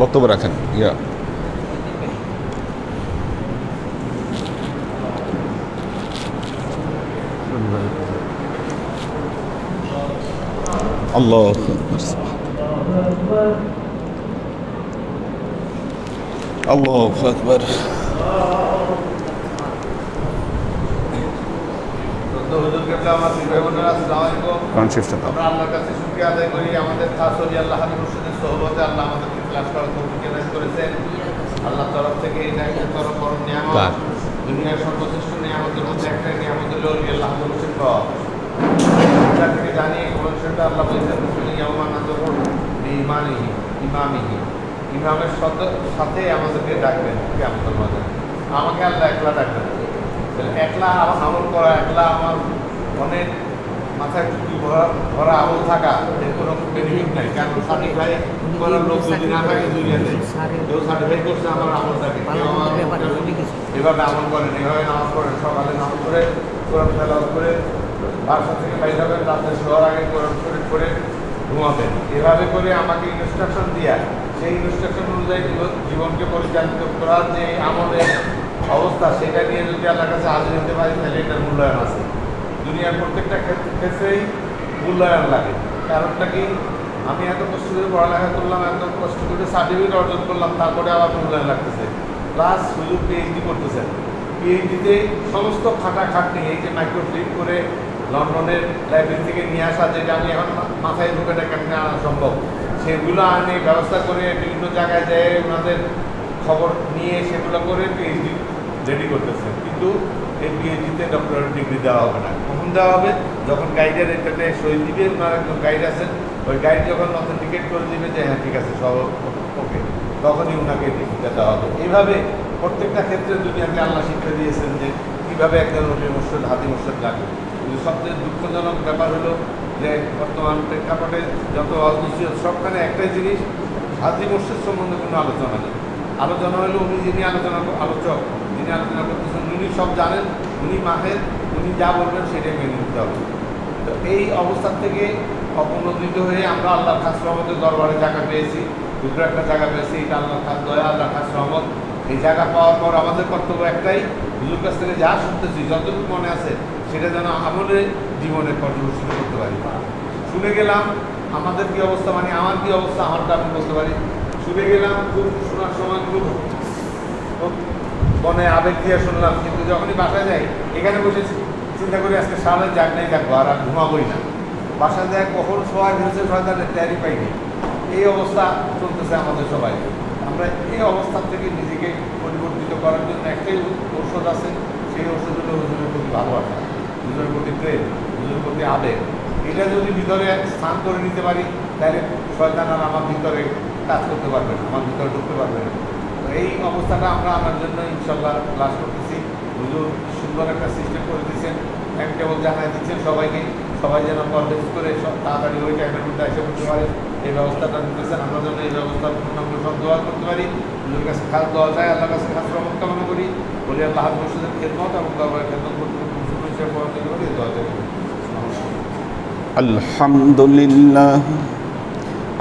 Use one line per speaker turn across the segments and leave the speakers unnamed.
বক্তব্য রাখেন। ইয়া আল্লাহু আকবার, আল্লাহু আকবার।
আমরা আল্লাহর কাছে শুকরিয়া আদায় করি, আমাদের খাস ওলি আল্লাহ হাবিব মুর্শিদের সোহবতে আল্লাহ আমাদেরকে ক্লাস করার তৌফিক এনায়েত করেছেন। আল্লাহর তরফ থেকে এটা একটা তরফ বড় নিয়ামত। দুনিয়ার সর্বশ্রেষ্ঠ নিয়ামতের মধ্যে একটাই নিয়ামত হলো ওলি আল্লাহ হাবিব মুর্শিদ পাওয়া। এটা থেকে জানি কোরআন শরীফে আল্লাহ বলেছেন মুসলিম ইয়াউমা নাযুরু বিঈমানিহি ইমামিহি, ইমামের সাথে আমাদেরকে ডাকবেন কিয়ামতের মাঠে। আমাকে আল্লাহ একলা ডাকবেন। একলা আমল করা, একলা আমার অনেক মাথায় টুপি ভরা আমল থাকা, এর কোনো বেনিফিট নাই। কারণ সার্টিফাই করার লোক যদি না থাকে দুনিয়াতে, কেউ সার্টিফাই করছে আমার আমলটাকে, কেউ আমার এভাবে আমল করেন, এভাবে নামাজ পড়েন, সকালে নামাজ পড়ে কোরআন তেলাওয়াত করে বাসা থেকে বাইরে হবেন, রাতে শোয়ার আগে কোরআন শরীফ করে ঘুমাবেন। এভাবে করে আমাকে ইনস্ট্রাকশন দিয়া সেই ইনস্ট্রাকশন অনুযায়ী জীবনকে পরিচালিত করার যে আমলের অবস্থা, সেটা নিয়ে যদি আল্লাহর কাছে হাজির হতে পারি তাহলে এটার মূল্যায়ন আছে। দুনিয়ার প্রত্যেকটা ক্ষেত্রেই মূল্যায়ন লাগে। কারণটা কি, আমি এত কষ্ট করে পড়ালেখা করলাম, এত কষ্ট করে সার্টিফিকেট অর্জন করলাম, তারপরে আবার মূল্যায়ন লাগতেছে। প্লাস সুযোগ পিএইচডি করতেছেন, পিএইচডিতে সমস্ত খাটাখাটনি, এই যে মাইক্রোফিল্ম করে লন্ডনের লাইব্রেরি থেকে নিয়ে আসা, যেটা আমি এখন মাথায় ঢুকেটা কেমনে আনা সম্ভব, সেগুলো আমি ব্যবস্থা করে বিভিন্ন জায়গায় যেয়ে ওনাদের খবর নিয়ে সেগুলো করে পিএইচডি রেডি করতেছে। কিন্তু এই পিএইচডিতে ডক্টরেট ডিগ্রি দেওয়া হবে না। কখন দেওয়া হবে? যখন গাইডের এটাতে সই দিবে, ওনার একজন গাইড আছেন, ওই গাইড যখন অথেন্টিকেট করে দিবে যে হ্যাঁ ঠিক আছে সব ওকে, তখনই ওনাকে ডিগ্রিটা দেওয়া হবে। এইভাবে প্রত্যেকটা ক্ষেত্রে দুনিয়াকে আল্লাহ শিক্ষা দিয়েছেন যে কীভাবে একজন ওলি মুর্শিদ হাদি মুর্শিদ লাগে। কিন্তু সবচেয়ে দুঃখজনক ব্যাপার হলো যে বর্তমান প্রেক্ষাপটে যত অনিশ্চিত সবখানে একটাই জিনিস, হাদি মুর্শিদ সম্বন্ধে কোনো আলোচনা নেই। আলোচনা হলো উনি যিনি আলোচক, যিনি আলোচনা করতেছেন উনি সব জানেন, উনি মাহের, উনি যা বলবেন সেটাই মেনে নিতে হবে। তো এই অবস্থান থেকে অপনোদিত হয়ে আমরা আল্লাহর খাস রহমতের দরবারে জায়গা পেয়েছি, দুটো একটা জায়গা পেয়েছি। এটা আল্লাহর খাস দয়া, আল্লাহর খাস রহমত। এই জায়গা পাওয়ার পর আমাদের কর্তব্য একটাই, হুজুর কাছ থেকে যা শুনতেছি যতটুকু মনে আছে সেটা যেন আমলের জীবনে পর্যবেক্ষণ করতে পারি। শুনে গেলাম আমাদের কী অবস্থা, মানে আমার কী অবস্থা, আমারটা আমি বলতে পারি। শুনে গেলাম, খুব শোনার সময় খুব মনে আবেগ দিয়ে শুনলাম, কিন্তু যখনই বাসায় যাই এখানে বসে চিন্তা করি আজকে সারা জাগ নাই থাকবো, আর ঘুমাবোই না। বাসায় যায় কখন সবাই ভেবেছে সরকারের তৈরি পাইনি। এই অবস্থা চলতেছে আমাদের সবাই। আমরা এই অবস্থা থেকে নিজেকে পরিবর্তিত করার জন্য একটাই ঔষধ আছে, সেই ঔষধ হলো হুজুরের প্রতি ভালোবাসা, হুজুরের প্রতি প্রেম, হুজুরের প্রতি আবেগ। এটা যদি ভিতরে স্থান করে নিতে পারি তাহলে শয়তান আর আমার ভিতরে কাজ করতে পারবে না, আমার ভিতরে ঢুকতে পারবে না। তো এই অবস্থাটা আমরা আমার জন্য ইনশাল্লাহ ক্লাস করতেছি। হুজুর সুন্দর একটা সিস্টেম করে দিচ্ছেন, টাইম টেবল জানাই দিচ্ছেন সবাইকে, সবাই যেন কনভেন্স করে সব তাড়াতাড়ি ওই টাইমের মধ্যে এসে করতে পারে, এই ব্যবস্থাটা নিতেছেন। আমরা যেন এই ব্যবস্থার পূর্ণাঙ্গ সব দোয়া করতে পারি। হুজুরের কাছে খাস দোয়া চাই, আল্লাহর কাছে খাস রহমত কামনা করি, বলি আল্লাহ হাত মসজিদের খেদমত এবং দরবারের খেদমত করতে হিসেবে পড়াশোনা করি, দোয়া চাই।
আলহামদুলিল্লাহ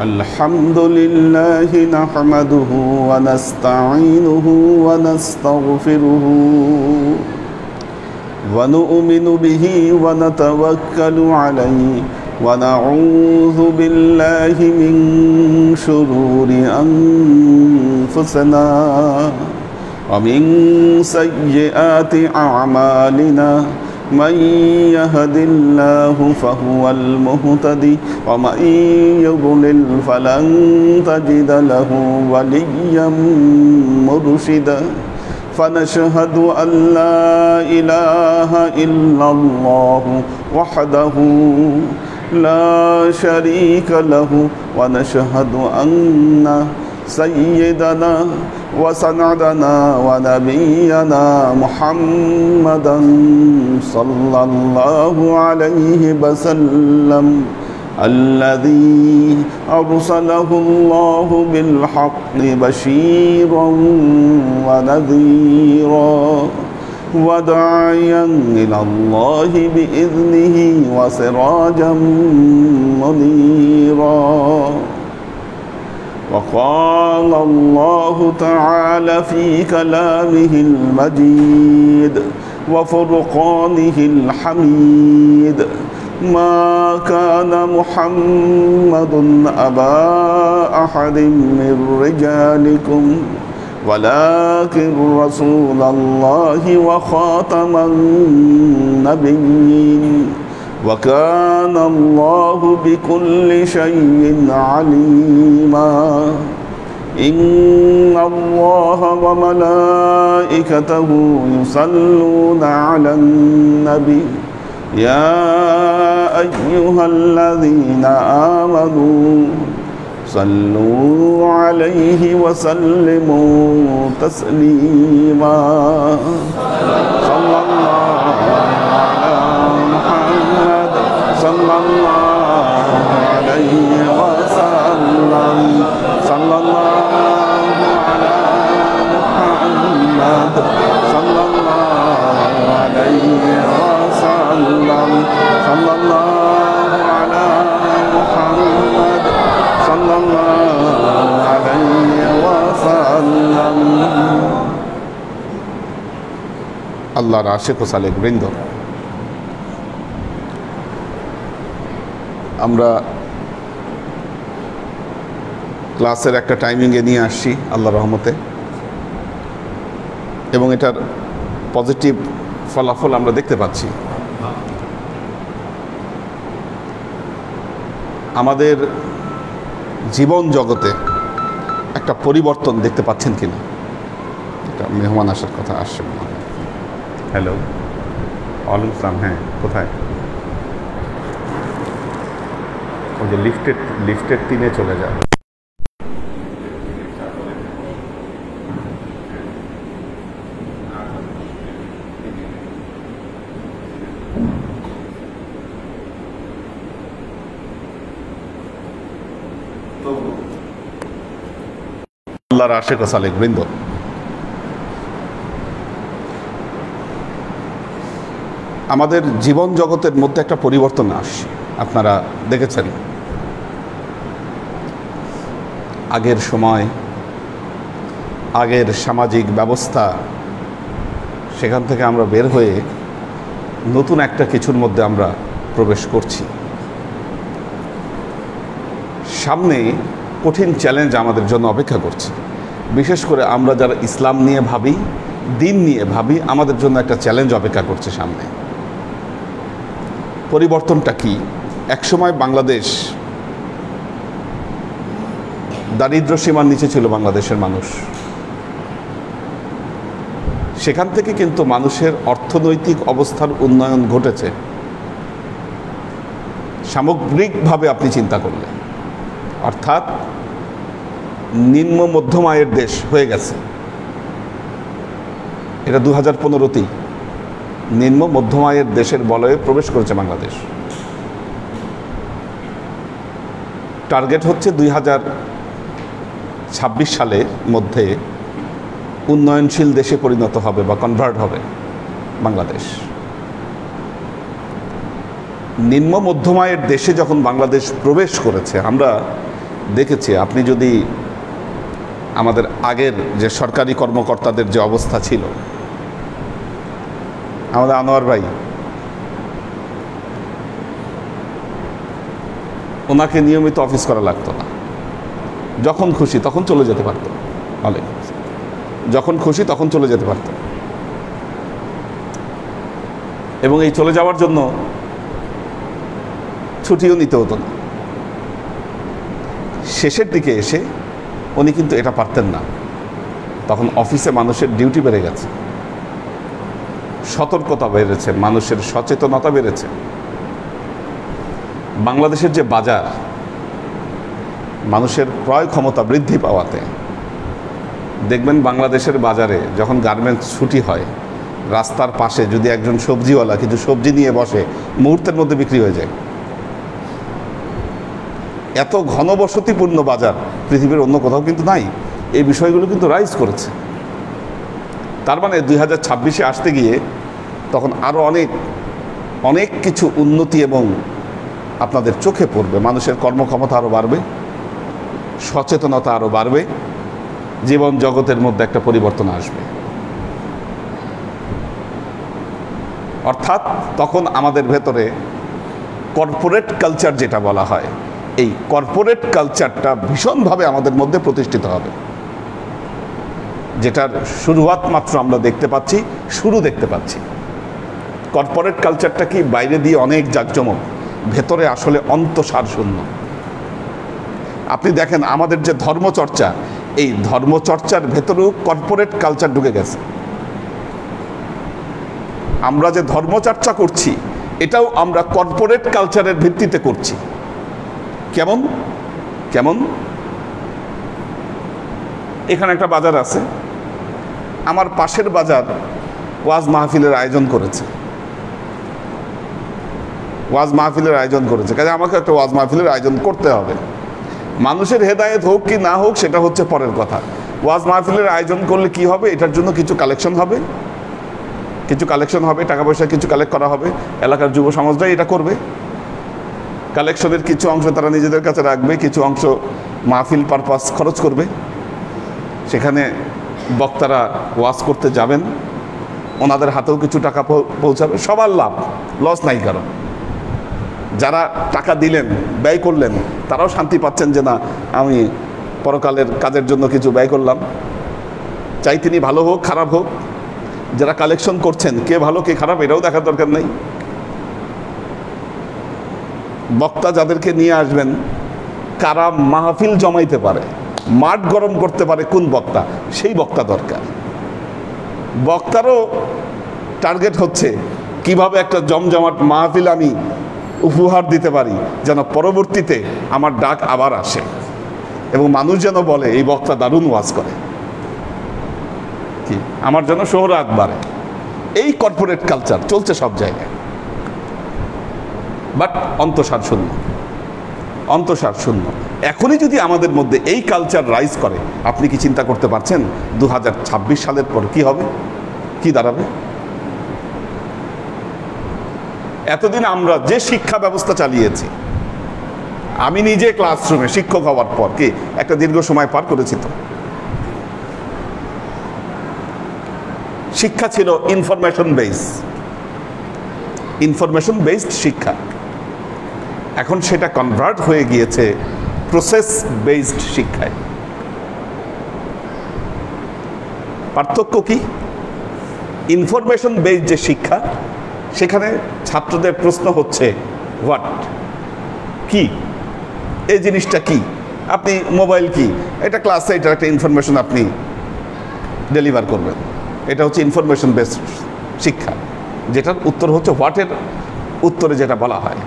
আলহামদুলিল্লাহ নাহমাদুহু ওয়া নাস্তাঈনুহু ওয়া নাস্তাগফিরুহু ওয়া নু'মিনু বিহি ওয়া নাতাওয়াক্কালু আলাইহি ওয়া নাউযু বিল্লাহি মিন শুরুরি আনফুসিনা ওয়া মিন সাইয়্যাতি আ'মালিনা من يهد الله فهو المهتدي ومن يضلل فلن تجد له وليا مرشدا فنشهد أن لا إله إلا الله وحده لا شريك له ونشهد أن سيدنا وسندنا ونبينا محمدا صلى الله عليه وسلم الذي أرسله الله بالحق بشيرا ونذيرا وداعيا إلى الله بإذنه وسراجا منيرا وقال الله تعالى في كلامه المجيد وفرقانه الحميد ما كان محمد أبا أحد من رجالكم ولكن رسول الله وخاتم النبيين وكان الله بكل شيء عليما إن الله وملائكته يصلون على النبي يا أيها الذين آمنوا صلوا عليه وسلموا تسليما صلى الله على محمد صلى الله عليه وسلم صلى الله على محمد صلى الله عليه وسلم صلى الله على محمد صلى الله عليه وسلم
আল্লাহর আশিক ও সালেক বৃন্দ, আমরা ক্লাসের একটা টাইমিংয়ে নিয়ে আসছি আল্লাহর রহমতে, এবং এটার পজিটিভ ফলাফল আমরা দেখতে পাচ্ছি। আমাদের জীবন জগতে একটা পরিবর্তন দেখতে পাচ্ছেন কিনা? একটা মেহমান আসার কথা আসছে। হ্যালো, ওয়ালাইকুম আসসালাম। হ্যাঁ, কোথায়? ওই যে লিফটের 3-এ চলে যাও। আল্লাহর আশিক ও সালেক বৃন্দ, আমাদের জীবন জগতের মধ্যে একটা পরিবর্তন আসছে। আপনারা দেখেছেন আগের সময়, আগের সামাজিক ব্যবস্থা, সেখান থেকে আমরা বের হয়ে নতুন একটা কিছুর মধ্যে আমরা প্রবেশ করছি। সামনে কঠিন চ্যালেঞ্জ আমাদের জন্য অপেক্ষা করছে। বিশেষ করে আমরা যারা ইসলাম নিয়ে ভাবি, দিন নিয়ে ভাবি, আমাদের জন্য একটা চ্যালেঞ্জ অপেক্ষা করছে সামনে। পরিবর্তনটা কি? একসময় বাংলাদেশ দারিদ্র্য সীমার নিচে ছিল বাংলাদেশের মানুষ। সেখান থেকে কিন্তু মানুষের অর্থনৈতিক অবস্থার উন্নয়ন ঘটেছে সামগ্রিকভাবে আপনি চিন্তা করলে, অর্থাৎ নিম্ন মধ্যম আয়ের দেশ হয়ে গেছে। এটা 2015তেই নিম্ন মধ্যম আয়ের দেশের বলয়ে প্রবেশ করেছে বাংলাদেশ। টার্গেট হচ্ছে 2026 সালের মধ্যে উন্নয়নশীল দেশে পরিণত হবে বা কনভার্ট হবে বাংলাদেশ। নিম্ন মধ্যম আয়ের দেশে যখন বাংলাদেশ প্রবেশ করেছে, আমরা দেখেছি, আপনি যদি আমাদের আগের যে সরকারি কর্মকর্তাদের যে অবস্থা ছিল, আমাদের আনোয়ার ভাই, ওনাকে নিয়মিত অফিস করা লাগতো না। যখন খুশি তখন চলে যেতে পারত, যখন খুশি তখন চলে যেতে পারত, এবং এই চলে যাওয়ার জন্য ছুটিও নিতে হতো না। শেষের দিকে এসে উনি কিন্তু এটা পারতেন না। তখন অফিসে মানুষের ডিউটি বেড়ে গেছে, সতর্কতা বেড়েছে, মানুষের সচেতনতা বেড়েছে। বাংলাদেশের যে বাজার, মানুষের ক্রয় ক্ষমতা বৃদ্ধি পাওয়াতে দেখবেন বাংলাদেশের বাজারে যখন গার্মেন্টস ছুটি হয়, রাস্তার পাশে যদি একজন সবজিওয়ালা কিছু সবজি নিয়ে বসে, মুহূর্তের মধ্যে বিক্রি হয়ে যায়। এত ঘনবসতিপূর্ণ বাজার পৃথিবীর অন্য কোথাও কিন্তু নাই। এই বিষয়গুলো কিন্তু রাইজ করেছে। তার মানে 2026-এ আসতে গিয়ে তখন আরও অনেক কিছু উন্নতি এবং আপনাদের চোখে পড়বে। মানুষের কর্মক্ষমতা আরও বাড়বে, সচেতনতা আরও বাড়বে, জীবন জগতের মধ্যে একটা পরিবর্তন আসবে। অর্থাৎ তখন আমাদের ভেতরে কর্পোরেট কালচার যেটা বলা হয়, এই কর্পোরেট কালচারটা ভীষণভাবে আমাদের মধ্যে প্রতিষ্ঠিত হবে, যেটার শুরুয়াত মাত্র আমরা দেখতে পাচ্ছি, শুরু দেখতে পাচ্ছি। কর্পোরেট কালচারটা কি বাইরে দিয়ে অনেক জাঁকজমক, ভেতরে আসলে অন্তঃসার শূন্য। আপনি দেখেন আমাদের যে ধর্মচর্চা, এই ধর্মচর্চার ভেতরেও কর্পোরেট কালচার ঢুকে গেছে। আমরা যে ধর্মচর্চা করছি এটাও আমরা কর্পোরেট কালচারের ভিত্তিতে করছি। কেমন কেমন এখানে একটা বাজার আছে, আমার পাশের বাজার ওয়াজ মাহফিলের আয়োজন করেছে, ওয়াজ মাহফিলের আয়োজন করেছে, কাজে আমাকে একটা ওয়াজ মাহফিলের আয়োজন করতে হবে। মানুষের হেদায়েত হোক কি না হোক সেটা হচ্ছে পরের কথা। ওয়াজ মাহফিলের আয়োজন করলে কি হবে, এটার জন্য কিছু কালেকশন হবে, টাকা পয়সা কিছু কালেক্ট করা হবে, এলাকার যুব সমাজরাই এটা করবে। কালেকশনের কিছু অংশ তারা নিজেদের কাছে রাখবে, কিছু অংশ মাহফিল পারপাস খরচ করবে। সেখানে বক্তারা ওয়াজ করতে যাবেন, ওনাদের হাতেও কিছু টাকা পৌঁছাবে, সবার লাভ, লস নাই কারণ। যারা টাকা দিলেন, ব্যয় করলেন, তারাও শান্তি পাচ্ছেন যে না, আমি পরকালের কাজের জন্য কিছু ব্যয় করলাম, চাই তিনি ভালো হোক খারাপ হোক। যারা কালেকশন করছেন, কে ভালো কে খারাপ এটাও দেখার দরকার নেই। বক্তা যাদেরকে নিয়ে আসবেন, কারা মাহফিল জমাইতে পারে, মাঠ গরম করতে পারে, কোন বক্তা, সেই বক্তা দরকার। বক্তারও টার্গেট হচ্ছে কিভাবে একটা জমজমাট মাহফিল আমি উপহার দিতে পারি, যেন পরবর্তীতে আমার ডাক আবার আসে এবং মানুষ যেন বলে এই বক্তা দারুণ ওয়াজ করে, কি আমার যেন শোহরাত বাড়ে। এই কর্পোরেট কালচার চলছে সব জায়গায়, বাট অন্তঃসার শূন্য। এখনই যদি আমাদের মধ্যে এই কালচার রাইজ করে, আপনি কি চিন্তা করতে পারছেন 2026 সালের পর কি হবে, কি দাঁড়াবে? এতদিন আমরা যে শিক্ষা ব্যবস্থা চালিয়েছি, আমি নিজে ক্লাসরুমে শিক্ষক হওয়ার পর কি একটা দীর্ঘ সময় পার করেছি, তো শিক্ষা ছিল ইনফরমেশন বেসড শিক্ষা। এখন সেটা কনভার্ট হয়ে গিয়েছে প্রসেস বেসড শিক্ষায়। পার্থক্য কি? ইনফরমেশন বেসড যে শিক্ষা, সেখানে ছাত্রদের প্রশ্ন হচ্ছে হোয়াট, কি এই জিনিসটা কি, আপনি মোবাইল কি, এটা ক্লাসে এটার একটা ইনফরমেশন আপনি ডেলিভার করবেন। এটা হচ্ছে ইনফরমেশন বেসড শিক্ষা, যেটার উত্তর হচ্ছে হোয়াটের উত্তরে যেটা বলা হয়।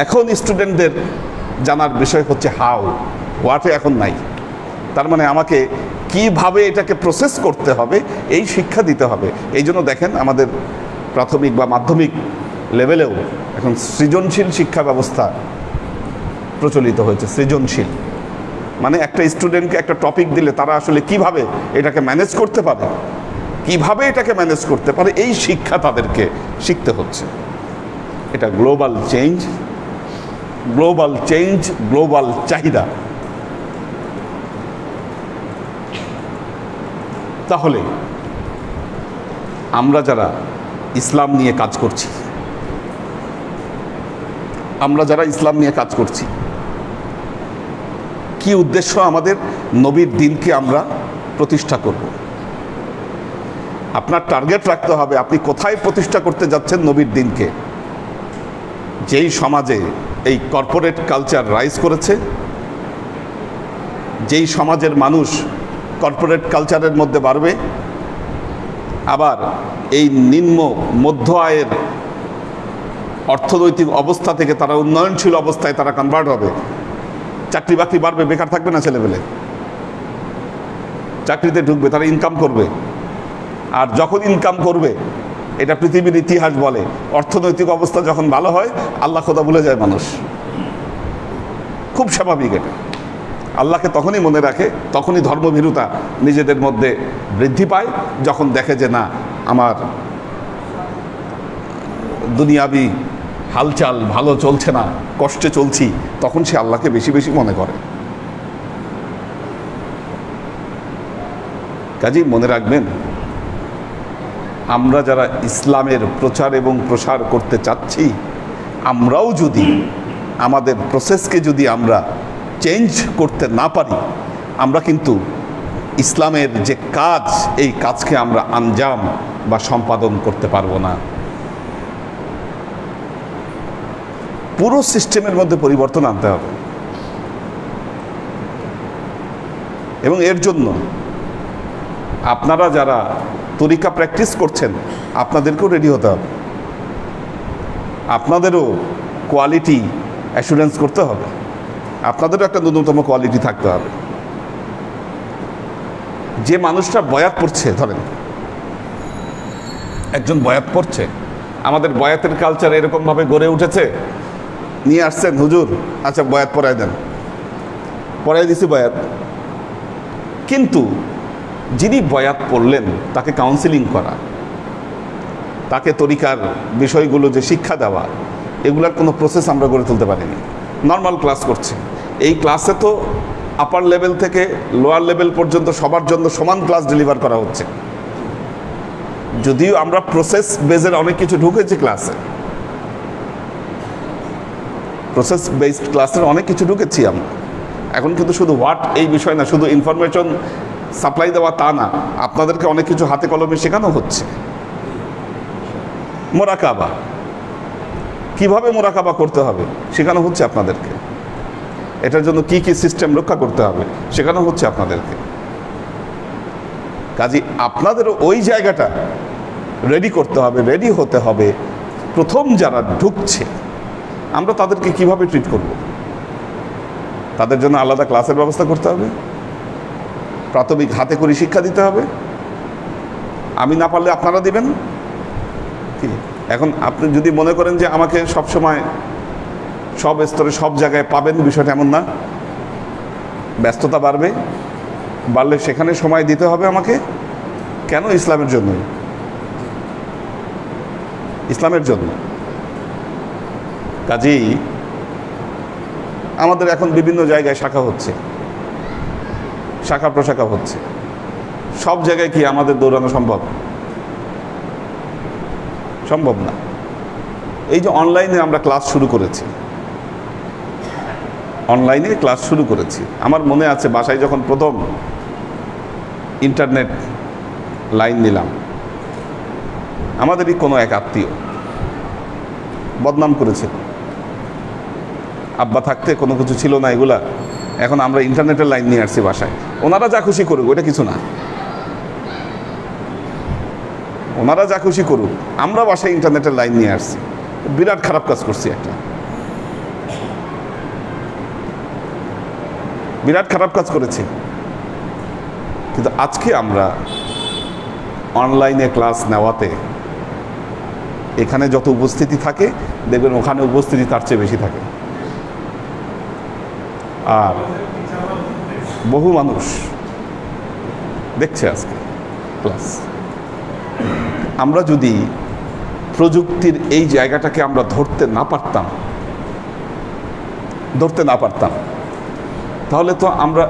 এখন স্টুডেন্টদের জানার বিষয় হচ্ছে হাউ, হোয়াটে এখন নাই। তার মানে আমাকে কিভাবে এটাকে প্রসেস করতে হবে এই শিক্ষা দিতে হবে। এই জন্য দেখেন আমাদের প্রাথমিক বা মাধ্যমিক লেভেলেও এখন সৃজনশীল শিক্ষা ব্যবস্থা প্রচলিত হয়েছে। সৃজনশীল মানে একটা স্টুডেন্টকে একটা টপিক দিলে তারা আসলে কিভাবে এটাকে ম্যানেজ করতে পারে, এই শিক্ষা তাদেরকে শিখতে হচ্ছে। এটা গ্লোবাল চেঞ্জ, গ্লোবাল চাহিদা। তাহলে আমরা যারা ইসলাম নিয়ে কাজ করছি, কি উদ্দেশ্য আমাদের? নবীর দিনকে আমরা প্রতিষ্ঠা করব। আপনার টার্গেট রাখতে হবে আপনি কোথায় প্রতিষ্ঠা করতে যাচ্ছেন নবীর দিনকে। যেই সমাজে এই কর্পোরেট কালচার রাইজ করেছে, যেই সমাজের মানুষ কর্পোরেট কালচারের মধ্যে বাড়বে, আবার এই নিম্ন মধ্য আয়ের অর্থনৈতিক অবস্থা থেকে তারা উন্নয়নশীল অবস্থায় তারা কনভার্ট হবে, চাকরি বাকরি বাড়বে, বেকার থাকবে না ছেলেবেলে, চাকরিতে ঢুকবে, তারা ইনকাম করবে। আর যখন ইনকাম করবে, এটা পৃথিবীর ইতিহাস বলে, অর্থনৈতিক অবস্থা যখন ভালো হয় আল্লাহ খোদা ভুলে যায় মানুষ। খুব স্বাভাবিক এটা। আল্লাহকে তখনই মনে রাখে, তখনই ধর্মভীরুতা নিজেদের মধ্যে বৃদ্ধি পায়, যখন দেখে যে না, আমার দুনিয়াবি হালচাল ভালো চলছে না, কষ্টে চলছি, তখন সে আল্লাহকে বেশি বেশি মনে করে। কাজেই মনে রাখবেন, আমরা যারা ইসলামের প্রচার এবং প্রসার করতে চাচ্ছি, আমরাও যদি আমাদের প্রসেসকে যদি আমরা চেঞ্জ করতে না পারি, আমরা কিন্তু ইসলামের যে কাজ, এই কাজকে আমরা আঞ্জাম বা সম্পাদন করতে পারবো না। পুরো সিস্টেমের মধ্যে পরিবর্তন আনতে হবে, এবং এর জন্য আপনারা যারা তরিকা প্র্যাকটিস করছেন, আপনাদেরকেও রেডি হতে হবে, আপনাদেরও কোয়ালিটি অ্যাসুরেন্স করতে হবে, আপনাদেরও একটা ন্যূনতম কোয়ালিটি থাকতে হবে। যে মানুষটা বয়াত পড়ছে, ধরেন একজন বয়াত পড়ছে, আমাদের বয়াতের কালচার এরকমভাবে গড়ে উঠেছে, নিয়ে আসছেন হুজুর, আচ্ছা বয়াত পড়াই দেন, পড়াই দিছি বয়াত। কিন্তু যিনি বয়াত পড়লেন, তাকে কাউন্সিলিং করা, তাকে তরিকার বিষয়গুলো যে শিক্ষা দেওয়া, এগুলার কোনো প্রসেস আমরা গড়ে তুলতে পারিনি। নর্মাল ক্লাস করছে, এই ক্লাসে তো আপার লেভেল থেকে লোয়ার লেভেল পর্যন্ত সবার জন্য সমান ক্লাস ডেলিভার করা হচ্ছে। যদিও আমরা প্রসেস বেজের অনেক কিছু ঢুকেছি ক্লাসে, প্রসেস বেসড ক্লাসের অনেক কিছু ঢুকেছি আমরা। এখন কিন্তু শুধু হোয়াট এই বিষয় না, শুধু ইনফরমেশন সাপ্লাই দেওয়া তা না, আপনাদেরকে অনেক কিছু হাতে কলমে শেখানো হচ্ছে। মোরাকাবা, কিভাবে মোরাকাবা করতে হবে শেখানো হচ্ছে আপনাদেরকে। এটার জন্য কি কি সিস্টেম রক্ষা করতে হবে শেখানো হচ্ছে আপনাদেরকে। কাজে আপনাদেরও ওই জায়গাটা রেডি করতে হবে, রেডি হতে হবে। প্রথম যারা ঢুকছে, আমরা তাদেরকে কিভাবে ট্রিট করব, তাদের জন্য আলাদা ক্লাসের ব্যবস্থা করতে হবে, প্রাথমিক হাতে করে শিক্ষা দিতে হবে। আমি না পারলে আপনারা দিবেন। কি এখন আপনি যদি মনে করেন যে আমাকে সবসময় সব স্তরে সব জায়গায় পাবেন, বিষয়টা এমন না। ব্যস্ততা বাড়বে, বাড়লে সেখানে সময় দিতে হবে আমাকে। কেন? ইসলামের জন্য, ইসলামের জন্য। কাজেই আমাদের এখন বিভিন্ন জায়গায় শাখা হচ্ছে, শাখা প্রশাখা হচ্ছে। সব জায়গায় কি আমাদের দৌড়ানো সম্ভব? সম্ভব না। এই যে অনলাইনে আমরা ক্লাস শুরু করেছি, অনলাইনে ক্লাস শুরু করেছি, আমার মনে আছে বাসায় যখন প্রথম ইন্টারনেট লাইন নিলাম, আমাদেরই কোনো এক আত্মীয় বদনাম করেছিল, আব্বা থাকতে কোনো কিছু ছিল না এগুলা, এখন আমরা ইন্টারনেটের লাইন নিয়ে আসছি বাসায়। ওনারা যা খুশি করুক, ওইটা কিছু না, ওনারা যা খুশি করুক, আমরা বাসায় ইন্টারনেটের লাইন নিয়ে আসছি। বিরাট খারাপ কাজ করছি, একটা বিরাট খারাপ কাজ করেছি। কিন্তু আজকে আমরা অনলাইনে ক্লাস নেওয়াতে এখানে যত উপস্থিতি থাকে, দেখবেন ওখানে উপস্থিতি তার চেয়ে বেশি থাকে। আর বহু মানুষ দেখছে আজকে ক্লাস। আমরা যদি প্রযুক্তির এই জায়গাটাকে আমরা ধরতে না পারতাম, তাহলে তো আমরা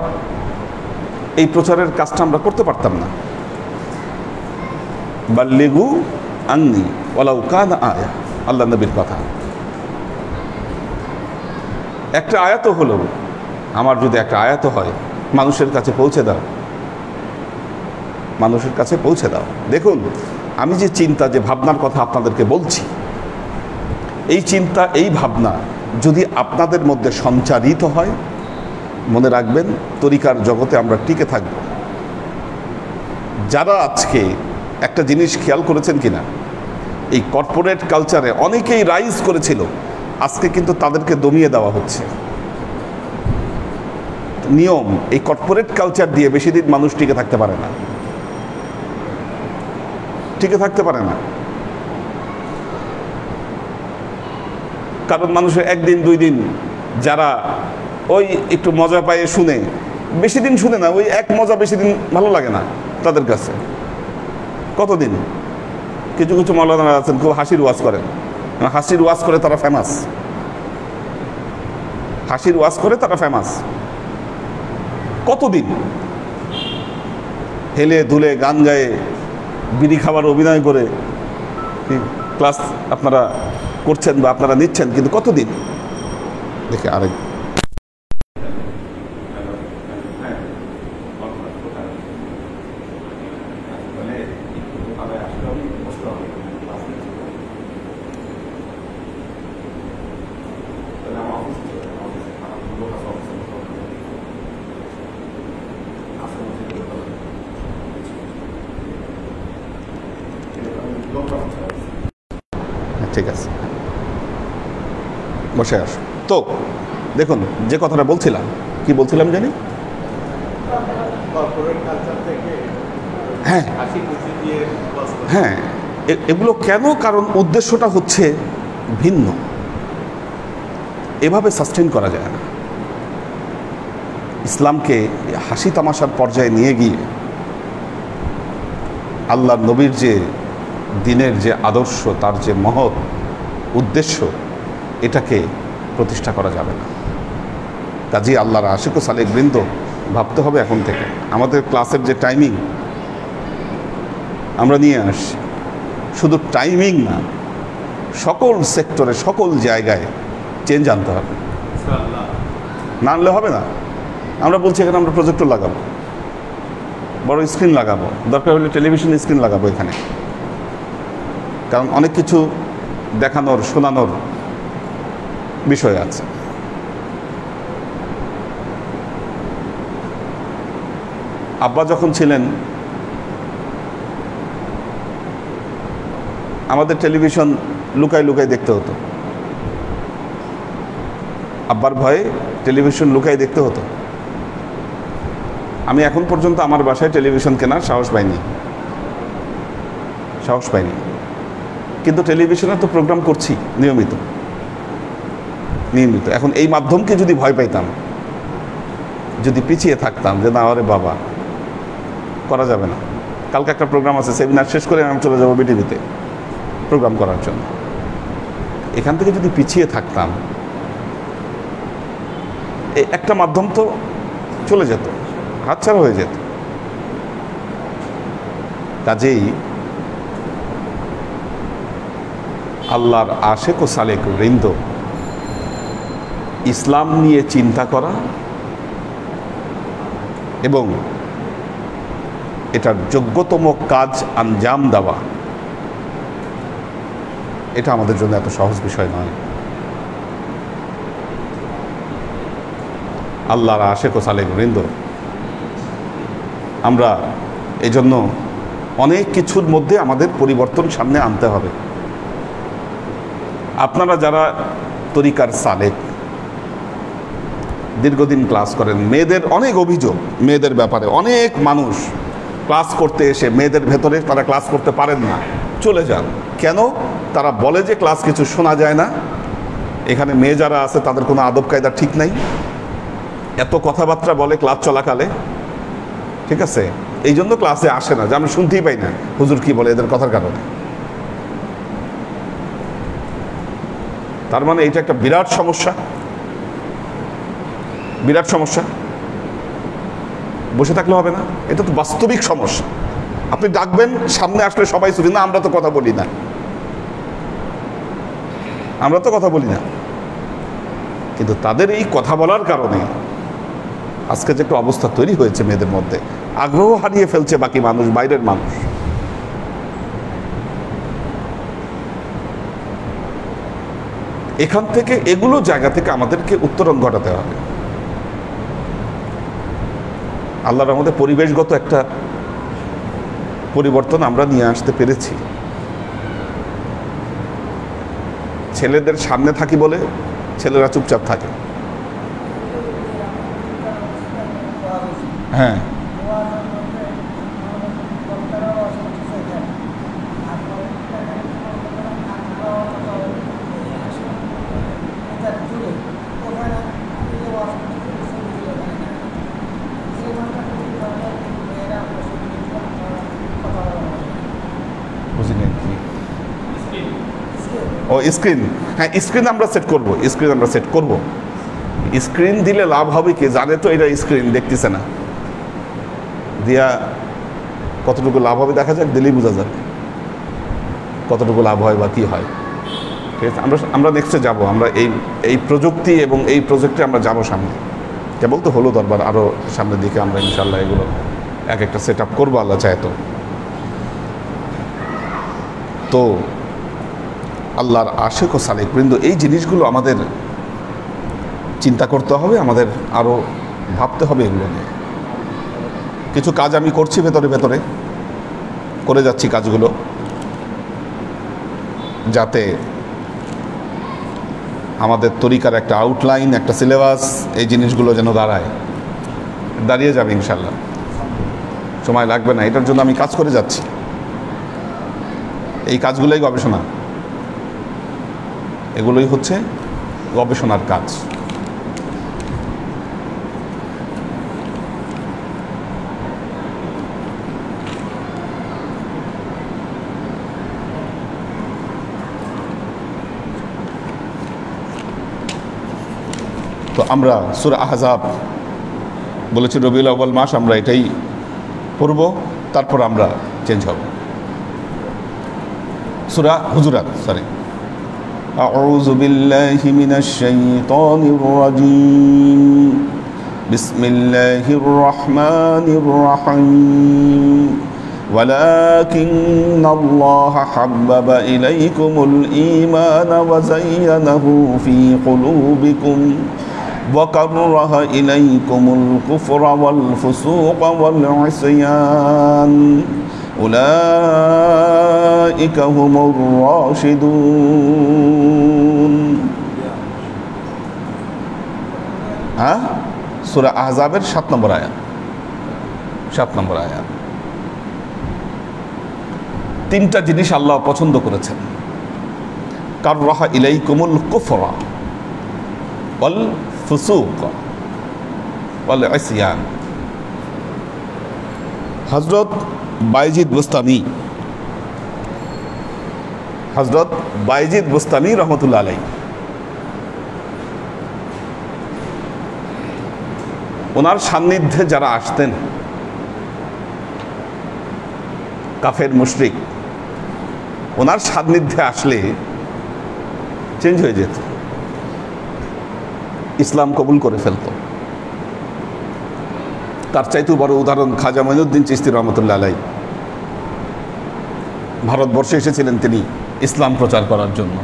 এই প্রচারের কাজটা আমরা করতে পারতাম না। বাল্লিগু আন্নি ওয়ালাউ কানা আয়া, আল্লাহ নবীর কথা। একটা আয়াত হলো, আমার যদি একটা আয়াত হয়, মানুষের কাছে পৌঁছে দাও, মানুষের কাছে পৌঁছে দাও। দেখুন, আমি যে চিন্তা, যে ভাবনার কথা আপনাদেরকে বলছি, এই চিন্তা, এই ভাবনা যদি আপনাদের মধ্যে সঞ্চারিত হয়, মনে রাখবেন তরিকার জগতে আমরা টিকে থাকব। যারা আজকে একটা জিনিস খেয়াল করেছেন কিনা, এই কর্পোরেট কালচারে অনেকেই রাইজ করেছিল, আজকে কিন্তু তাদেরকে দমিয়ে দেওয়া হচ্ছে। নিয়ম, এই কর্পোরেট কালচার দিয়ে বেশি দিন মানুষ টিকে থাকতে পারে না, টিকে থাকতে পারে না। কারণ মানুষের একদিন দুই দিন যারা ওই একটু মজা পায়ে শুনে, বেশি দিন শুনে না, ওই এক মজা বেশি দিন ভালো লাগে না তাদের কাছে। কতদিন? কিছু কিছু মাওলানা আছেন খুব হাসির ওয়াজ করেন, হাসির ওয়াজ করে তারা ফেমাস, হাসির ওয়াজ করে তারা ফেমাস। কতদিন হেলে দুলে গান গায়ে বিড়ি খাবার অভিনয় করে ক্লাস আপনারা করছেন বা আপনারা নিচ্ছেন, কিন্তু কতদিন? দেখে আরেক ঠিক আছে, বসে আসো। তো দেখুন, যে কথাটা বলছিলাম, কি বলছিলাম জানি, হ্যাঁ হ্যাঁ, এগুলো কেন? কারণ উদ্দেশ্যটা হচ্ছে ভিন্ন, এভাবে সাস্টেইন করা যায় না। ইসলামকে হাসি তামাশার পর্যায়ে নিয়ে গিয়ে আল্লাহ নবীর যে দিনের যে আদর্শ, তার যে মহৎ উদ্দেশ্য, এটাকে প্রতিষ্ঠা করা যাবে না। কাজেই আল্লাহর আশিক ও সালেক বৃন্দ ভাবতে হবে এখন থেকে। আমাদের ক্লাসের যে টাইমিং আমরা নিয়ে আসছি, শুধু টাইমিং না, সকল সেক্টরে সকল জায়গায় চেঞ্জ আনতে হবে, না আনলে হবে না। আমরা বলছি এখানে আমরা প্রজেক্টর লাগাবো, বড় স্ক্রিন লাগাবো, দরকার হলে টেলিভিশন স্ক্রিন লাগাবো এখানে, কারণ অনেক কিছু দেখানোর শোনানোর বিষয় আছে। আব্বা যখন ছিলেন, আমাদের টেলিভিশন লুকায় লুকায় দেখতে হতো, আব্বার ভয়ে টেলিভিশন লুকায় দেখতে হতো। আমি এখন পর্যন্ত আমার বাসায় টেলিভিশন কেনার সাহস পাইনি, কিন্তু টেলিভিশনে তো প্রোগ্রাম করছি নিয়মিত। এখন এই মাধ্যমকে যদি ভয় পাইতাম, যদি পিছিয়ে থাকতাম যে না আরে বাবা করা যাবে না, কালকে একটা প্রোগ্রাম আছে, সেমিনার শেষ করে আমি চলে যাবো বিটিভিতে প্রোগ্রাম করার জন্য, এখান থেকে যদি পিছিয়ে থাকতাম, এই একটা মাধ্যম তো চলে যেত, হাতছাড়া হয়ে যেত। কাজেই আল্লাহর আশেক ও সালেক বৃন্দ ইসলাম নিয়ে চিন্তা করা এবং এটার যোগ্যতম কাজ আঞ্জাম দেওয়া, এটা আমাদের জন্য এত সহজ বিষয় নয়। আল্লাহর আশেক ও সালেক বৃন্দ, আমরা এই জন্য অনেক কিছুর মধ্যে আমাদের পরিবর্তন সামনে আনতে হবে। আপনারা যারা তরিকার সালেক, দীর্ঘদিন ক্লাস করেন, মেয়েদের অনেক অভিযোগ, মেয়েদের ব্যাপারে অনেক মানুষ ক্লাস করতে এসে মেয়েদের ভেতরে তারা ক্লাস করতে পারেন না, চলে যান। কেন? তারা বলে যে ক্লাস কিছু শোনা যায় না, এখানে মেয়ে যারা আছে তাদের কোনো আদব কায়দা ঠিক নাই, এত কথাবার্তা বলে ক্লাস চলাকালে, ঠিক আছে, এই জন্য ক্লাসে আসে না, যে আমরা শুনতেই পাই না হুজুর কি বলে এদের কথার কারণে। তার মানে এটা একটা বিরাট সমস্যা, বিরাট সমস্যা। বসে থাকলে হবে না, এটা তো বাস্তবিক সমস্যা। আপনি ডাকবেন, সামনে আসলে সবাই শুনি না, আমরা তো কথা বলি না, কিন্তু তাদের এই কথা বলার কারণে আজকে যে একটা অবস্থা তৈরি হয়েছে, মেয়েদের মধ্যে আগ্রহ হারিয়ে ফেলছে বাকি মানুষ, বাইরের মানুষ। এখান থেকে, এগুলো জায়গা থেকে আমাদেরকে উত্তরণ ঘটাতে হবে। আল্লাহর আমাদের পরিবেশগত একটা পরিবর্তন আমরা নিয়ে আসতে পেরেছি। ছেলেদের সামনে থাকি বলে ছেলেরা চুপচাপ থাকে। হ্যাঁ, বুঝিনি। ও স্ক্রিন, হ্যাঁ স্ক্রিন আমরা সেট করব, স্ক্রিন আমরা সেট করব। স্ক্রিন দিলে লাভ হবে কি, জানে তো এটা স্ক্রিন দেখতেছে না, দিয়া কতটুকু লাভ হবে দেখা যাক, দিলেই বোঝা যাবে কতটুকু লাভ হয় বা কী হয়। ঠিক আছে, আমরা নেক্সটে যাব, আমরা এই প্রযুক্তি এবং এই প্রজেক্টে আমরা যাব সামনে। কেবল তো হলো দরবার, আরও সামনের দিকে আমরা ইনশাল্লাহ এগুলো এক একটা সেট আপ করবো আল্লাহ চায় তো আল্লাহর আশিক ও সালেক বৃন্দ, এই জিনিসগুলো আমাদের চিন্তা করতে হবে, আমাদের আরও ভাবতে হবে এগুলো নিয়ে। কিছু কাজ আমি করছি ভেতরে ভেতরে করে যাচ্ছি কাজগুলো, যাতে আমাদের তরিকার একটা আউটলাইন, একটা সিলেবাস, এই জিনিসগুলো যেন দাঁড়িয়ে যাবে ইনশাল্লাহ, সময় লাগবে না। এটার জন্য আমি কাজ করে যাচ্ছি, এই কাজগুলোই গবেষণা, এগুলোই হচ্ছে গবেষণার কাজ। তো আমরা সূরা আহজাব বলেছি রবিউল আউয়াল মাস, আমরা এটাই পড়ব, তারপর আমরা চেঞ্জ হব। সূরা হুজুরাত, সরি, আউযু বিল্লাহি মিনাশ শাইতানির রাজীম, বিসমিল্লাহির রহমানির রহিম, ولكن الله حبب إليكم الإيمان وزينه في قلوبكم وكره إليكم الكفر والفسوق والعصيان أولئك هم الراشدون। সূরা আহজাবের 7 নম্বর আয়াত, 7 নম্বর আয়াত। তিনটা জিনিস আল্লাহ পছন্দ করেছেন, কাররাহা ইলাইকুমুল কুফরা ওয়াল ফুসুক ওয়াল ইসয়ান। হযরত বাইজিদ বুস্তামি রহমতুল্লাহ আলাইহি, ওনার সান্নিধ্যে যারা আসতেন কাফের মুশরিক, ওনার সান্নিধ্যে আসলে চেঞ্জ হয়ে যেত, ইসলাম কবুল করে ফেলত। তার চাইতেও বড় উদাহরণ খাজা মঈনুদ্দিন চিশতি রহমতুল্লাহ আলাইহি। ভারতবর্ষে এসেছিলেন তিনি ইসলাম প্রচার করার জন্য।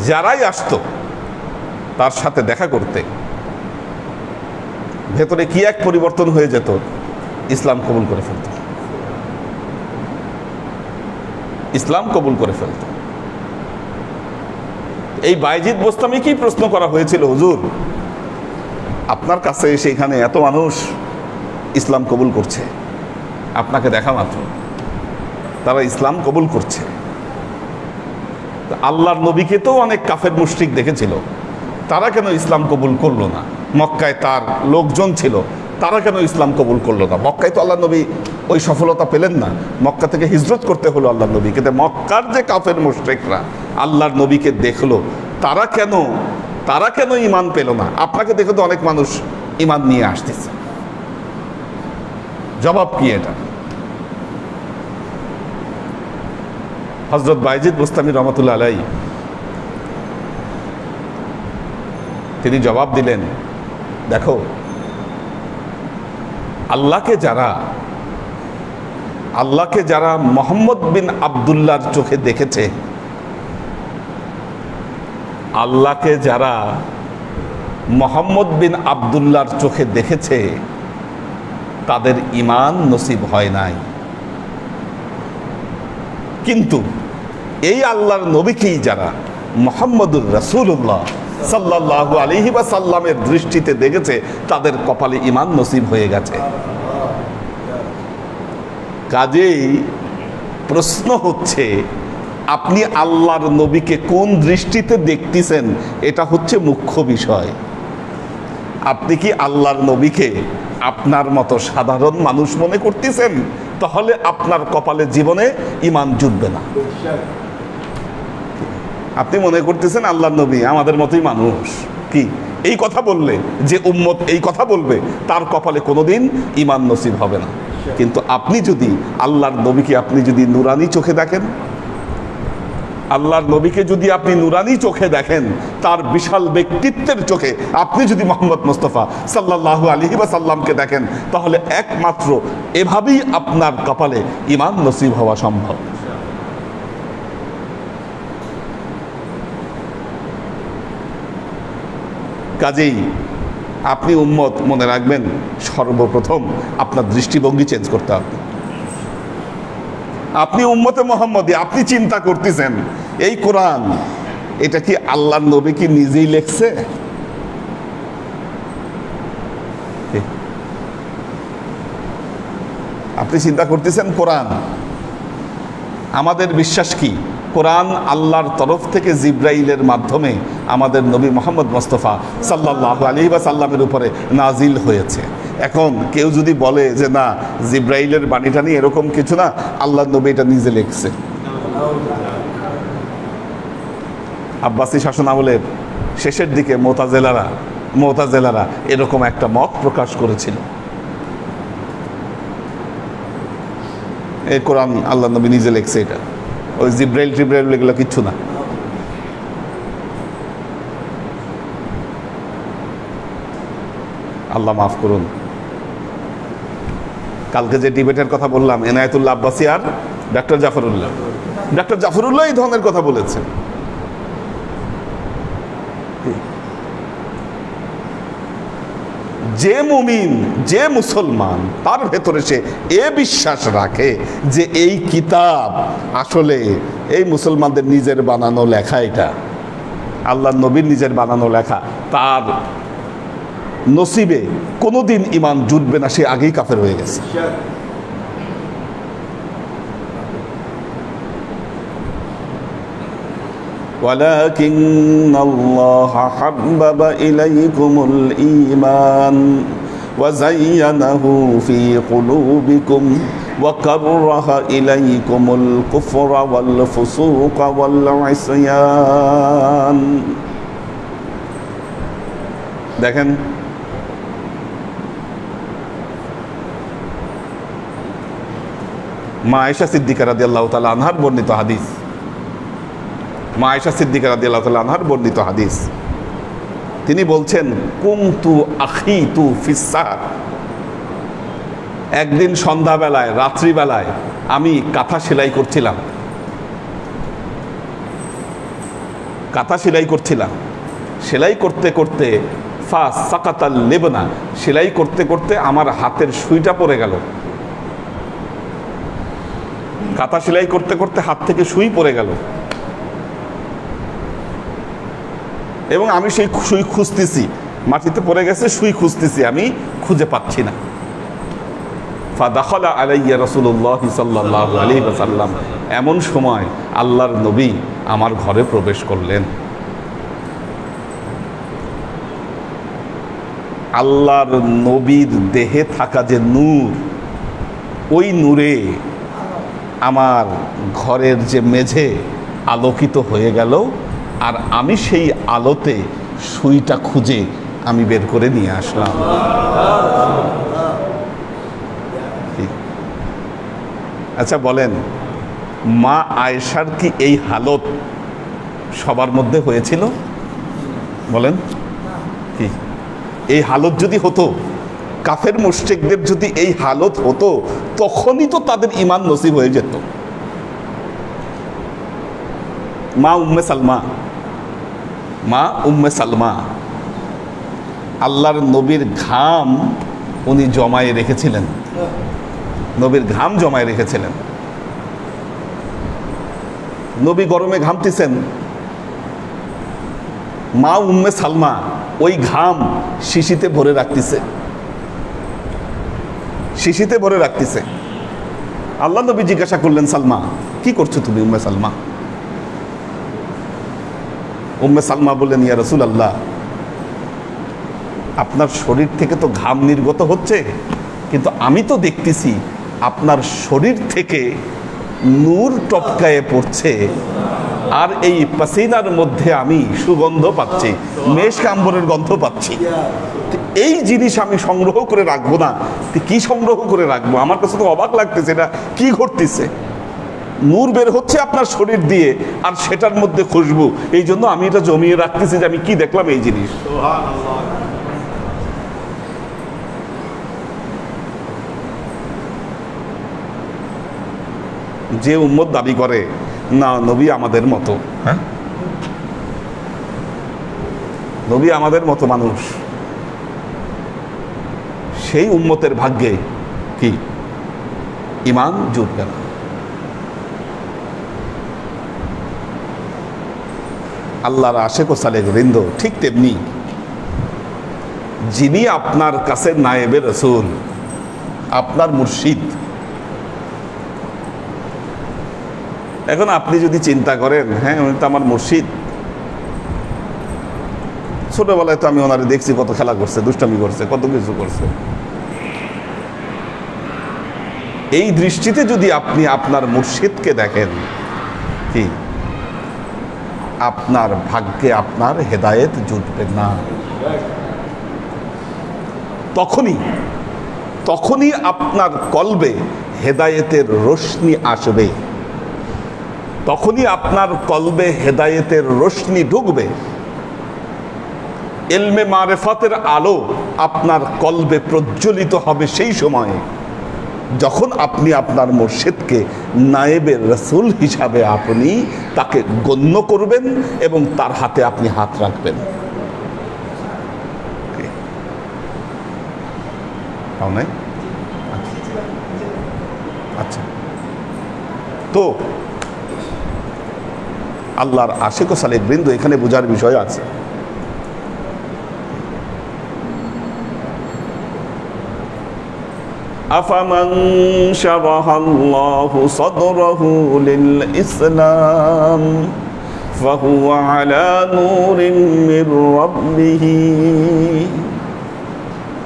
যারাই আসতো তার সাথে দেখা করতে, ভেতরে কি এক পরিবর্তন হয়ে যেত, ইসলাম কবুল করে ফেলত, ইসলাম কবুল করে ফেলত। এই বাইজিদ বোস্তামিকেই প্রশ্ন করা হয়েছিল, হুজুর আপনার কাছে এসে এখানে এত মানুষ ইসলাম কবুল করছে, আপনাকে দেখা মাত্র তারা ইসলাম কবুল করছে, আল্লাহর নবীকে তো অনেক কাফের মুশরিক দেখেছিল, তারা কেন ইসলাম কবুল করলো না? মক্কায় তার লোকজন ছিল, তারা কেন ইসলাম কবুল করলো না? মক্কায় তো আল্লাহ নবী ওই সফলতা পেলেন না, মক্কা থেকে হিজরত করতে হলো আল্লাহ নবী। কিন্তু মক্কার যে কাফের মুশরিকরা আল্লাহর নবীকে দেখলো, তারা কেন ঈমান পেল না? আপনাকে দেখে তো অনেক মানুষ ঈমান নিয়ে আসতেছে, জবাব কি এটা? হযরত বাইজিদ বুস্তামি রহমতুল্লাহ আলাইহি তিনি জবাব দিলেন, দেখো আল্লাহকে যারা মুহাম্মদ বিন আব্দুল্লাহর চোখে দেখেছে, আল্লাহকে যারা মুহাম্মদ বিন আব্দুল্লাহর চোখে দেখেছে তাদের ঈমান নসিব হয় নাই। কিন্তু এই আল্লাহর নবীকেই যারা মুহাম্মদুর রাসূলুল্লাহ সাল্লাল্লাহু আলাইহি ওয়াসাল্লামের দৃষ্টিতে দেখেছে তাদের কপালে ঈমান নসিব হয়ে গেছে। কাজেই প্রশ্ন হচ্ছে, আপনি আল্লাহর নবীকে কোন দৃষ্টিতে দেখতেছেন এটা হচ্ছে মুখ্য বিষয়। আপনি কি আল্লাহর নবীকে আপনার মতো সাধারণ মানুষ মনে করতেছেন? তাহলে আপনার কপালে জীবনে ঈমান জুটবে না। আপনি মনে করতেছেন আল্লাহর নবী আমাদের মতোই মানুষ। কি এই কথা বললে, যে উম্মত এই কথা বলবে, তার কপালে কোনোদিন ঈমান নসিব হবে না। কিন্তু আপনি যদি আল্লাহর নবীকে আপনি যদি নুরানি চোখে দেখেন, আল্লাহর নবীকে যদি আপনি নুরানি চোখে দেখেন, তার বিশাল ব্যক্তিত্বের চোখে আপনি যদি মুহাম্মদ মুস্তাফা সাল্লাল্লাহু আলাইহি ওয়াসাল্লামকে দেখেন, তাহলে একমাত্র এভাবেই আপনার কপালে ঈমান নসিব হওয়া সম্ভব। কাজেই আপনি উম্মত, মনে রাখবেন সর্বপ্রথম আপনার দৃষ্টিভঙ্গি চেঞ্জ করতে হবে। আপনি উম্মতে মুহাম্মদী, আপনি চিন্তা করতেছেন এই কোরআন এটা কি আল্লাহর নবী কি নিজেই লেখছে? আপনি চিন্তা করতেছেন কোরআন, আমাদের বিশ্বাস কি কোরআন আল্লাহর তরফ থেকে জিব্রাইলের মাধ্যমে আমাদের নবী মুহাম্মদ মুস্তাফা সাল্লাল্লাহু আলাইহি ওয়াসাল্লামের উপরে নাজিল হয়েছে। এখন কেউ যদি বলে যে না, জিব্রাইলের বাণীটা নিয়ে এরকম কিছু না, আল্লাহর নবী এটা নিজে লিখছে। আব্বাসী শাসনামলের শেষের দিকে মুতাজিলারা এরকম একটা মত প্রকাশ করেছিল, এই কোরআন আল্লাহর নবী নিজে লিখছে, এটা ওই জিব্রাইল এগুলো কিচ্ছু না। আল্লাহ মাফ করুন। কালকে যে ডিবেটের কথা বললাম, এনায়েতুল্লাহ আব্বাসী আর ডক্টর জাফরুল্লাহ এই ধরনের কথা বলেছেন। যে মুমিন, যে মুসলমান, তার ভেতরে সে এ বিশ্বাস রাখে যে এই কিতাব আসলে এই মুসলমানদের নিজের বানানো লেখা, এটা আল্লাহর নবীর নিজের বানানো লেখা, তার নসিবে কোনোদিন ঈমান জুটবে না, সে আগেই কাফের হয়ে গেছে। ولكن الله حبب إليكم الإيمان وزينه في قلوبكم وكره إليكم الكفر والفسوق والعصيان। দেখেন মা আয়েশা সিদ্দিকা রাদিয়াল্লাহু তাআলা আনহার বর্ণিত হাদিস, মা আয়েশা সিদ্দিকা রাদিয়াল্লাহু তাআলা আনহার বর্ণিত হাদিস, তিনি বলছেন কুনতু আখিতু ফিস সাহর, একদিন সন্ধ্যাবেলায়, রাত্রিবেলায় আমি কাঁথা সেলাই করছিলাম, সেলাই করতে করতে ফা সাকাতাল লেবনা, সেলাই করতে করতে আমার হাতের সুইটা পড়ে গেল, কাঁথা সেলাই করতে করতে হাত থেকে সুই পড়ে গেল, এবং আমি সেই সুই খুঁজতেছি, মাটিতে পড়ে গেছে, সুই খুঁজতেছি, আমি খুঁজে পাচ্ছি না। ফাদাখালা আলাইয়া রাসূলুল্লাহ সাল্লাল্লাহু আলাইহি ওয়াসাল্লাম, এমন সময় আল্লাহর নবী আমার ঘরে প্রবেশ করলেন। আল্লাহর নবীর দেহে থাকা যে নূর, ওই নূরে আমার ঘরের যে মেঝে আলোকিত হয়ে গেল, আর আমি সেই আলোতে সুইটা খুঁজে আমি বের করে নিয়ে আসলাম। আচ্ছা বলেন, মা আয়েশার কি এই হালত সবার মধ্যে হয়েছিল? বলেন কি এই হালত যদি হতো, কাফের মুশরিকদের যদি এই হালত হতো, তখনই তো তাদের ঈমান নসিব হয়ে যেত। মা উম্মে সালমা আল্লাহর নবীর ঘাম উনি জমায়ে রেখেছিলেন, নবীর ঘাম জমায়ে রেখেছিলেন। নবী গরমে ঘামতেছেন, মা উম্মে সালমা ওই ঘাম শিশিতে ভরে রাখতেছে। আল্লাহ নবী জিজ্ঞাসা করলেন, সালমা কি করছো তুমি? উম্মে সালমা বললেন, ইয়া রাসূলুল্লাহ, আপনার শরীর থেকে তো ঘাম নির্গত হচ্ছে, কিন্তু আমি তো দেখতেছি আপনার শরীর থেকে নূর টপকায়ে পড়ছে, আর এই পাসিনার মধ্যে আমি সুগন্ধ পাচ্ছি, মেশক আম্বরের গন্ধ পাচ্ছি। এই জিনিস আমি সংগ্রহ করে রাখবো না, কি সংগ্রহ করে রাখবো? আমার কাছে তো অবাক লাগতেছে, এটা কি ঘটতেছে? নূর বের হচ্ছে আপনার শরীর দিয়ে, আর সেটার মধ্যে খুশবু। এই জন্য আমি এটা জমিয়ে রাখতেছি যে আমি কি দেখলাম এই জিনিস। যে উম্মত দাবি করে না নবী আমাদের মতো, হ্যাঁ নবী আমাদের মতো মানুষ, সেই উম্মতের ভাগ্যে কি ঈমান জুটবে না। আল্লাহর আশেক ও সালেক বৃন্দ ঠিক তেমনি যিনি আপনার কাছে নায়েবে রাসূল, আপনার মুর্শিদ। এখন আপনি যদি চিন্তা করেন হ্যাঁ উনি তো আমার মুর্শিদ, ছোটবেলায় তো আমি ওনারে দেখছি কত খেলা করছে, দুষ্টামি করছে, কত কিছু করছে। এই দৃষ্টিতে যদি আপনি আপনার মুর্শিদকে দেখেন, কি আপনার ভাগ্যে আপনার হেদায়েত জুটবে না। তখনই আপনার কলবে হেদায়েতের রোশনি আসবে, তখনই আপনার কলবে হেদায়েতের রোশনি ঢুকবে। ইলমে মারিফাতের আলো আপনার কলবে প্রজ্বলিত হবে সেই সময়ে যখন আপনি আপনার মুর্শিদকে নায়েবে রাসূল হিসাবে আপনি তাকে গণ্য করবেন এবং তার হাতে আপনি হাত রাখবেন। নাই? আচ্ছা, তো আল্লাহর আশিক ও সালেক বৃন্দ এখানে বোঝার বিষয় আছে। আফামান শারাহাল্লাহু সাদরাহু লিল ইসলাম ফাহুয়া আলা নূরিন মির রাব্বিহি।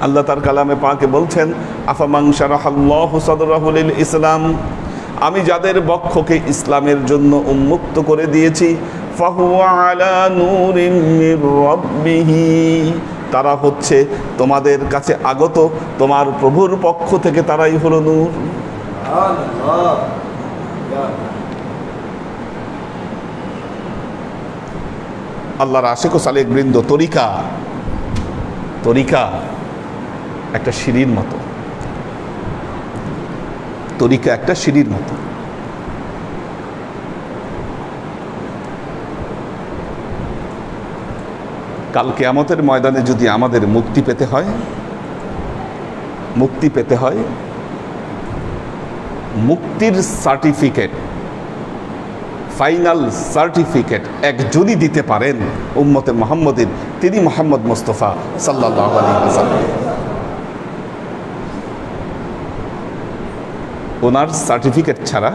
আল্লাহ তার কালামে পাকে বলছেন আফামান শারাহাল্লাহু সাদরাহু লিল ইসলাম, আমি যাদের বক্ষকে ইসলামের জন্য উন্মুক্ত করে দিয়েছি, ফাহুয়া আলা নূরিন মির রাব্বিহি, তারা হচ্ছে তোমাদের কাছে আগত তোমার প্রভুর পক্ষ থেকে, তারাই হলো নূর। আল্লাহর আশিক ও সালেক বৃন্দ, তরিকা একটা সিঁড়ির মতো, তরিকা একটা সিঁড়ির মতো। কাল কিয়ামতের ময়দানে যদি আমাদের মুক্তি পেতে হয়, মুক্তির সার্টিফিকেট, ফাইনাল সার্টিফিকেট একজনই দিতে পারেন উম্মতে মুহাম্মদের, তিনি মুহাম্মদ মুস্তাফা সাল্লাল্লাহু আলাইহি ওয়াসাল্লাম। ওনার সার্টিফিকেট ছাড়া,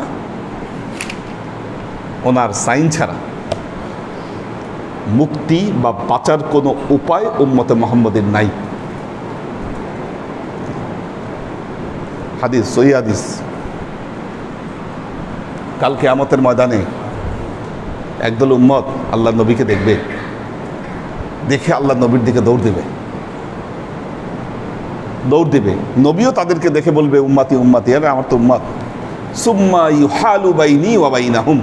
ওনার সাইন ছাড়া মুক্তি বা বাঁচার কোনো উপায় উম্মতে মুহাম্মদের নাই। হাদিস, সহিহ হাদিস, কাল কিয়ামতের ময়দানে একদল উম্মত আল্লাহ নবীকে দেখবে, দেখে আল্লাহ নবীর দিকে দৌড় দিবে। নবীও তাদেরকে দেখে বলবে উম্মতি উম্মতি, আরে আমার তো উম্মত। সুম্মা ইউহালু বাইনি ওয়া বাইনাহুম,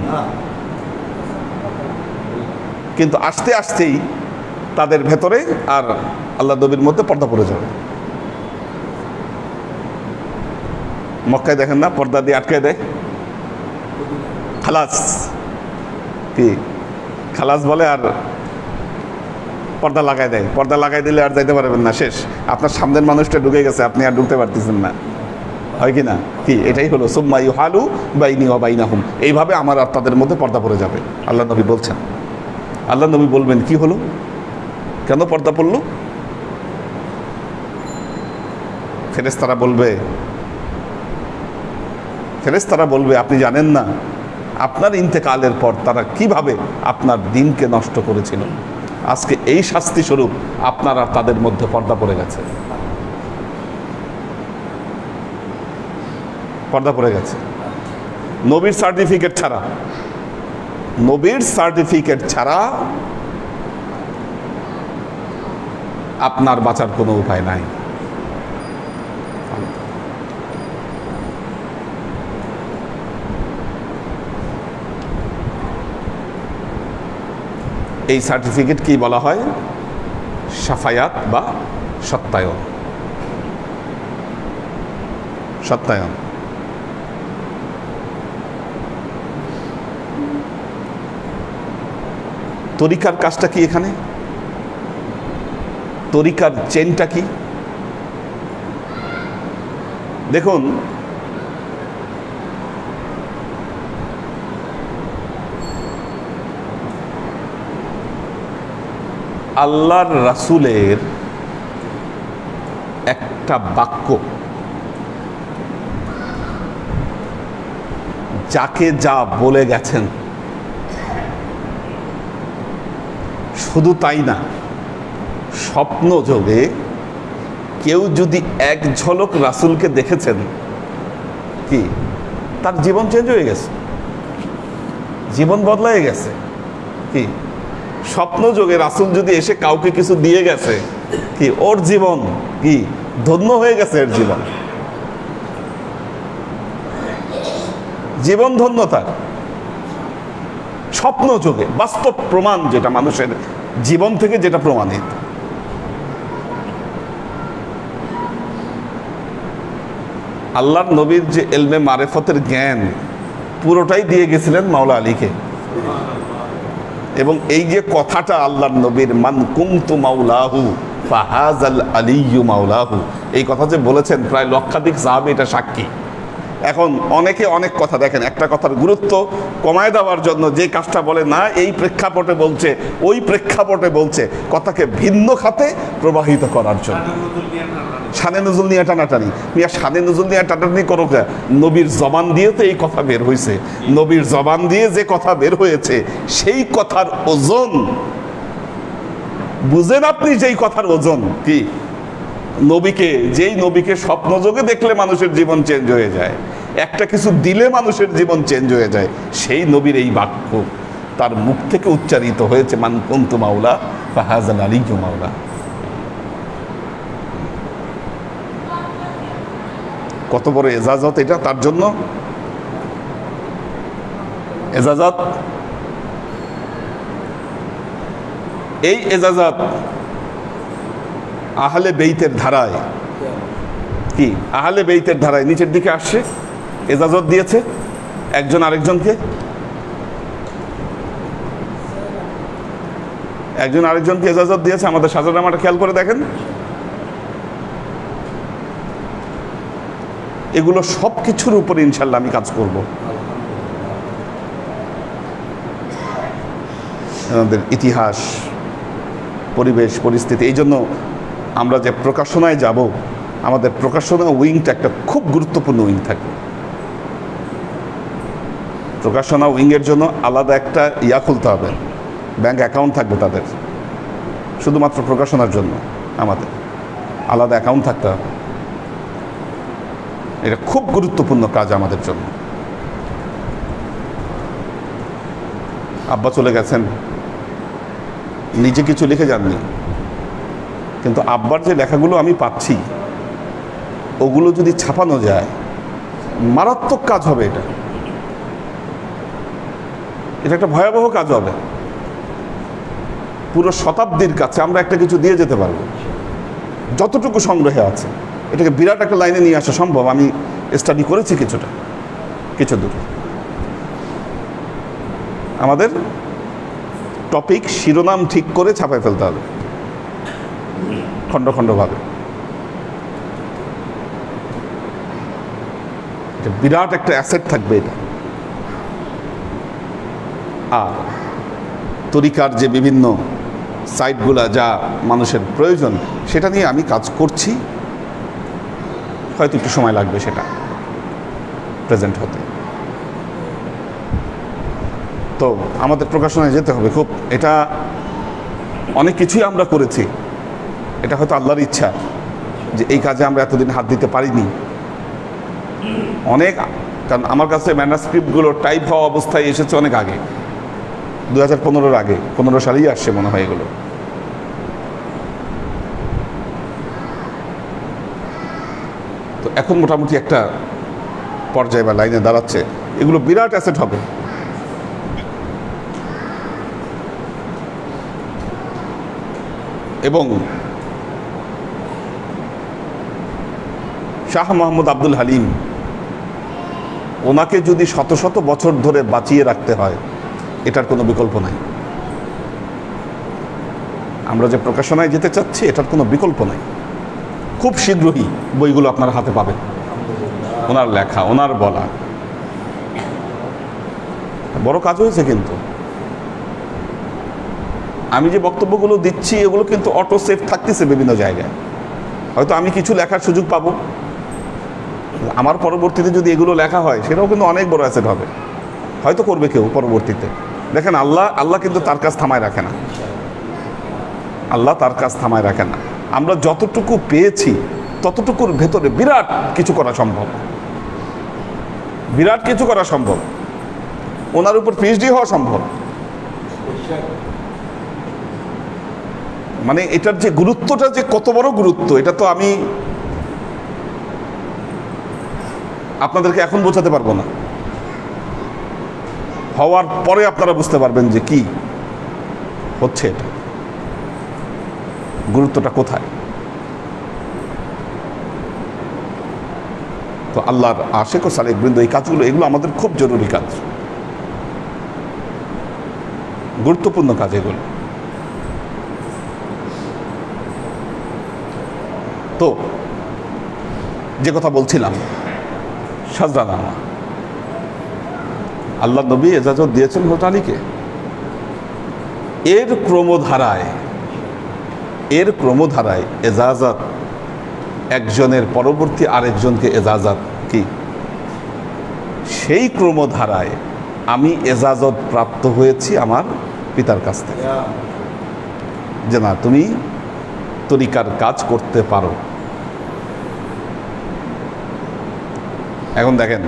কিন্তু আস্তে আস্তেই তাদের ভেতরে আর আল্লাহ নবীর মধ্যে পর্দা পড়ে যাবে। মক্কায় দেখেন না, পর্দা দিয়ে আটকে দেয়, খালাস, কি খালাস বলে, আর পর্দা লাগাই দেয়। পর্দা লাগাই দিলে আর যাইতে পারবেন না, শেষ। আপনার সামনের মানুষটা ঢুকে গেছে, আপনি আর ঢুকতে পারতেছেন না, হয় কি না? কি এটাই হলো সুম্মা ইউহালু বাইনি ওয়া বাইনাহুম, এইভাবে আমার আর তাদের মধ্যে পর্দা পড়ে যাবে। আল্লাহ নবী বলছেন, আল্লাহ নবী বলবেন কি হলো, কেন পর্দা পড়লো? ফেরেশতারা বলবে আপনি জানেন না আপনার ইন্তেকালের পর তারা কিভাবে আপনার দিনকে নষ্ট করেছিল, আজকে এই শাস্তি স্বরূপ আপনার আর তাদের মধ্যে পর্দা পড়ে গেছে। নবীর সার্টিফিকেট ছাড়া নবীর সার্টিফিকেট ছাড়া আপনার বাঁচার কোনো উপায় নাই। এই সার্টিফিকেট কি বলা হয়? শাফায়াত বা সত্যায়ন। সত্যায়ন। তরিকার কাজটা কি এখানে? তরিকার চেনটা কি? দেখুন, আল্লাহর রাসূলের একটা বাক্য যাকে যা বলে গেছেন, শুধু তাই না, স্বপ্ন যোগে কেউ যদি এক ঝলক রাসূলকে দেখেছেন, কি তার জীবন চেঞ্জ হয়ে গেছে, জীবন বদলায় গেছে। কি স্বপ্ন যোগে রাসূল যদি এসে কাউকে কিছু দিয়ে গেছে, কি ওর জীবন কি ধন্য হয়ে গেছে, এর জীবন জীবন ধন্য তার। স্বপ্ন যোগে বাস্তব প্রমাণ, যেটা মানুষের জীবন থেকে যেটা প্রমাণিত। আল্লাহর নবীর যে ইলমে মারেফতের জ্ঞান পুরোটাই দিয়ে গেছিলেন মাওলা আলীকে। এবং এই যে কথাটা আল্লাহর নবীর, মান কুনতু মাওলাহু ফাহাজাল আলিয়্যু মাওলাহু, এই কথা যে বলেছেন প্রায় লক্ষাধিক সাহাবী এটা সাক্ষী। এখন অনেকে অনেক কথা, দেখেন একটা কথার গুরুত্ব কমায় দেওয়ার জন্য যে কাজটা বলে না এই প্রেক্ষাপটে বলছে, ওই প্রেক্ষাপটে বলছে, কথাকে ভিন্ন খাতে প্রবাহিত করার জন্য। শানে নজুল নিয়ে টানাটানি, শানে নজুল নিয়ে টানাটানি করো, নবীর জবান দিয়ে তো এই কথা বের হয়েছে। নবীর জবান দিয়ে যে কথা বের হয়েছে সেই কথার ওজন বুঝেন আপনি, যেই কথার ওজন কি, নবীকে, যেই নবীকে স্বপ্নযোগে দেখলে মানুষের জীবন চেঞ্জ হয়ে যায়, একটা কিছু দিলে মানুষের জীবন চেঞ্জ হয়ে যায়, সেই নবীর এই বাক্য তার মুখ থেকে উচ্চারিত হয়েছে, মান কুনতু মাওলা ফাহাজাল আলিয়্যু মাওলা। কত বড় এজাজত এটা তার জন্য। এজাজত, এই এজাজত আহলে বেইতের ধারায়, কি আহলে বেইতের ধারায় নিচের দিকে আসছে, এজাজত দিয়েছে একজন আরেকজনকে, একজন আরেকজনকে এজাজত দিয়েছে। আমাদের সাজানামাটা খেয়াল করে দেখেন, এগুলো সব কিছুর উপরে ইনশাল্লাহ আমি কাজ করব। আমাদের ইতিহাস, পরিবেশ, পরিস্থিতি, এই জন্য আমরা যে প্রকাশনায় যাব, আমাদের প্রকাশনা উইংটা একটা খুব গুরুত্বপূর্ণ উইং থাকবে। প্রকাশনা উইংয়ের জন্য আলাদা একটা খুলতে হবে, ব্যাংক অ্যাকাউন্ট থাকবে তাদের, শুধুমাত্র প্রকাশনার জন্য আমাদের আলাদা অ্যাকাউন্ট থাকতে হবে। এটা খুব গুরুত্বপূর্ণ কাজ আমাদের জন্য। আব্বা চলে গেছেন, নিজে কিছু লিখে যাননি, কিন্তু আব্বার যে লেখাগুলো আমি পাচ্ছি, ওগুলো যদি ছাপানো যায় মারাত্মক কাজ হবে। এটা এটা একটা ভয়াবহ কাজ হবে। পুরো শতাব্দীর কাছে আমরা একটা কিছু দিয়ে যেতে পারবো, যতটুকু সংগ্রহে আছে। এটাকে বিরাট একটা লাইনে নিয়ে আসা সম্ভব। আমি স্টাডি করেছি কিছুটা, কিছু দূর। আমাদের টপিক, শিরোনাম ঠিক করে ছাপায় ফেলতে হবে খণ্ড খণ্ডভাবে। এটা বিরাট একটা অ্যাসেট থাকবে এটা। আর তরিকার যে বিভিন্ন সাইটগুলা যা মানুষের প্রয়োজন, সেটা নিয়ে আমি কাজ করছি। হয়তো একটু সময় লাগবে সেটা প্রেজেন্ট হতে। তো আমাদের প্রকাশনায় যেতে হবে খুব। এটা অনেক কিছুই আমরা করেছি, এটা হয়তো আল্লাহর ইচ্ছা যে এই কাজে আমরা এতদিন হাত দিতে পারিনি। অনেক, কারণ আমার কাছে ম্যানুস্ক্রিপ্টগুলো টাইপ হওয়া অবস্থায় এসেছে অনেক আগে। 2015-র আগে, 15 সালেই আসছে মনে হয় এগুলো। তো এখন মোটামুটি একটা পর্যায়ে বা লাইনে দাঁড়াচ্ছে, এগুলো বিরাট অ্যাসেট হবে। এবং শাহ মোহাম্মদ আব্দুল হালিম, ওনাকে যদি শত শত বছর ধরে বাঁচিয়ে রাখতে হয়, এটার কোনো বিকল্প নাই। আমরা যে প্রকাশনায় যেতে চাচ্ছি, এটার কোনো বিকল্প নাই। খুব শীঘ্রই বইগুলো আপনার হাতে পাবেন, ওনার লেখা, ওনার বলা। বড় কাজ হয়েছে। কিন্তু আমি যে বক্তব্যগুলো দিচ্ছি, এগুলো কিন্তু অটো সেভ থাকতেছে বিভিন্ন জায়গায়। হয়তো আমি কিছু লেখার সুযোগ পাবো, আমার পরবর্তীতে যদি এগুলো লেখা হয়, সেটাও কিন্তু অনেক বড় অ্যাসেট হবে। হয়তো করবে কেউ পরবর্তীতে। দেখেন, আল্লাহ কিন্তু তার কাজ থামায় রাখে না। আল্লাহ তার কাজ থামায় রাখে না। আমরা যতটুকু পেয়েছি, ততটুকুর ভেতরে বিরাট কিছু করা সম্ভব, বিরাট কিছু করা সম্ভব। ওনার উপর পিএইচডি হওয়া সম্ভব। মানে এটার যে গুরুত্বটা, যে কত বড় গুরুত্ব, এটা তো আমি আপনাদেরকে এখন বোঝাতে পারবো না। হওয়ার পরে আপনারা বুঝতে পারবেন যে কি হচ্ছে, এটা গুরুত্বটা কোথায়। তো আল্লাহর আশিক ও সালেক বৃন্দ, এই কাজগুলো, এগুলো আমাদের খুব জরুরি কাজ, গুরুত্বপূর্ণ কাজ এগুলো। তো যে কথা বলছিলাম, সাজরানামা, আল্লাহ নবী এজাজত দিয়েছেন হযরত আলীকে। এর ক্রমধারায় এজাজত, একজনের পরবর্তী আরেকজনকে এজাজত কি, সেই ক্রমধারায় আমি এজাজত প্রাপ্ত হয়েছি আমার পিতার কাছ থেকে, যে না, তুমি তরিকার কাজ করতে পারো। এখন দেখেন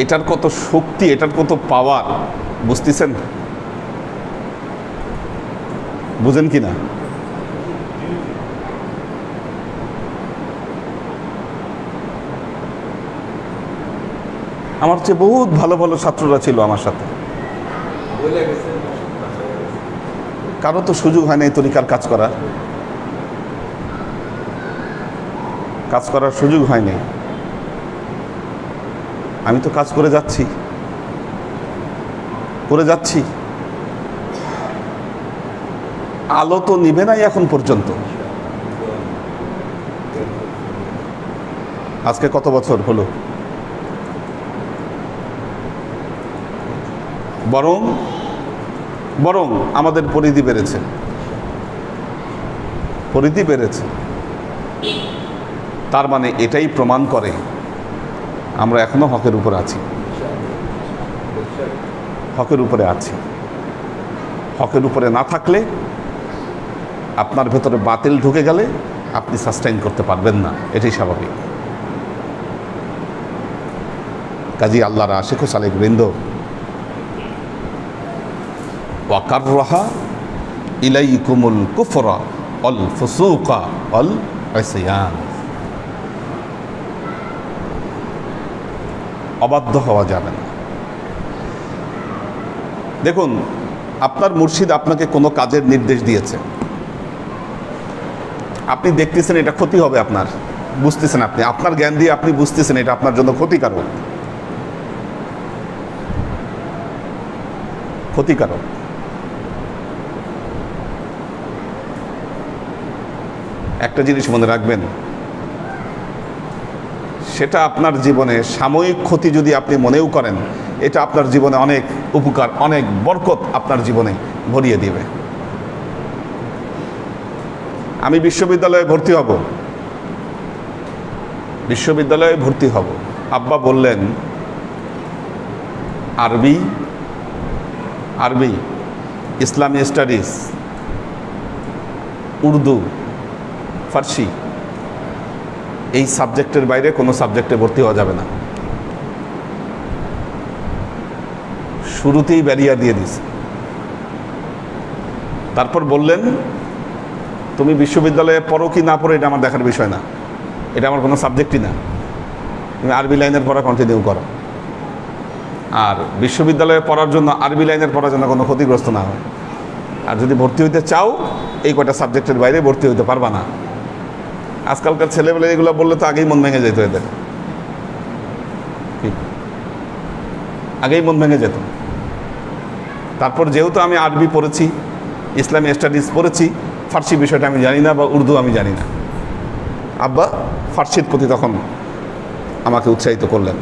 এটার কত শক্তি, এটার কত পাওয়ার, বুঝতেছেন? বুঝেন কি না? আমার চেয়ে বহুত ভালো ভালো ছাত্ররা ছিল আমার সাথে, কারো তো সুযোগ হয় না এই তরিকার কাজ করার সুযোগ হয়নি। আমি তো কাজ করে যাচ্ছি। আলো তো নিভে নাই এখন পর্যন্ত। আজকে কত বছর হলো? বরং আমাদের পরিধি বেড়েছে। তার মানে এটাই প্রমাণ করে আমরা এখনো হকের উপরে আছি। হকের উপরে না থাকলে, আপনার ভেতরে বাতিল ঢুকে গেলে আপনি সাস্টেইন করতে পারবেন না, এটাই স্বাভাবিক। কাজী আল্লাহর আশিক ও সালেক বৃন্দ, ওয়াকাররাহা ইলাইকুমুল কুফরা ওয়াল ফুসুকা ওয়াল ইসয়ান, অবাধ্য হওয়া যাবে না। দেখুন, আপনার মুর্শিদ আপনাকে কোনো কাজের নির্দেশ দিয়েছে, আপনি দেখতেছেন এটা ক্ষতি হবে আপনার, বুঝতেছেন, আপনি আপনার জ্ঞান দিয়ে আপনি বুঝতেছেন এটা আপনার জন্য ক্ষতিকারক। একটা জিনিস মনে রাখবেন, সেটা আপনার জীবনে সাময়িক ক্ষতি যদি আপনি মনেও করেন, এটা আপনার জীবনে অনেক উপকার, অনেক বরকত আপনার জীবনে ভরিয়ে দিবে। আমি বিশ্ববিদ্যালয়ে ভর্তি হব, আব্বা বললেন আরবি, ইসলামী স্টাডিজ, উর্দু, ফার্সি, এই সাবজেক্টের বাইরে কোনো সাবজেক্টে ভর্তি হওয়া যাবে না। শুরুতেই ব্যারিয়ার দিয়ে দিছে। তারপর বললেন, তুমি বিশ্ববিদ্যালয়ে পড়ো কি না পড়ো এটা আমার দেখার বিষয় না, এটা আমার কোনো সাবজেক্টই না, তুমি আরবি লাইনের পড়া কন্টিনিউ করো। আর বিশ্ববিদ্যালয়ে পড়ার জন্য আরবি লাইনের পড়ার জন্য কোনো ক্ষতিগ্রস্ত না হয়। আর যদি ভর্তি হইতে চাও এই কয়টা সাবজেক্টের বাইরে ভর্তি হইতে পারবা না। আজকালকার ছেলেবেলে এগুলো বললে তো আগেই মন ভেঙে যেত এদের, আগেই মন ভেঙে যেত। তারপর যেহেতু আমি আরবি পড়েছি, ইসলামী স্টাডিজ পড়েছি, ফার্সি বিষয়টা আমি জানি না বা উর্দু আমি জানি না, আব্বা ফার্সির প্রতি তখন আমাকে উৎসাহিত করলেন।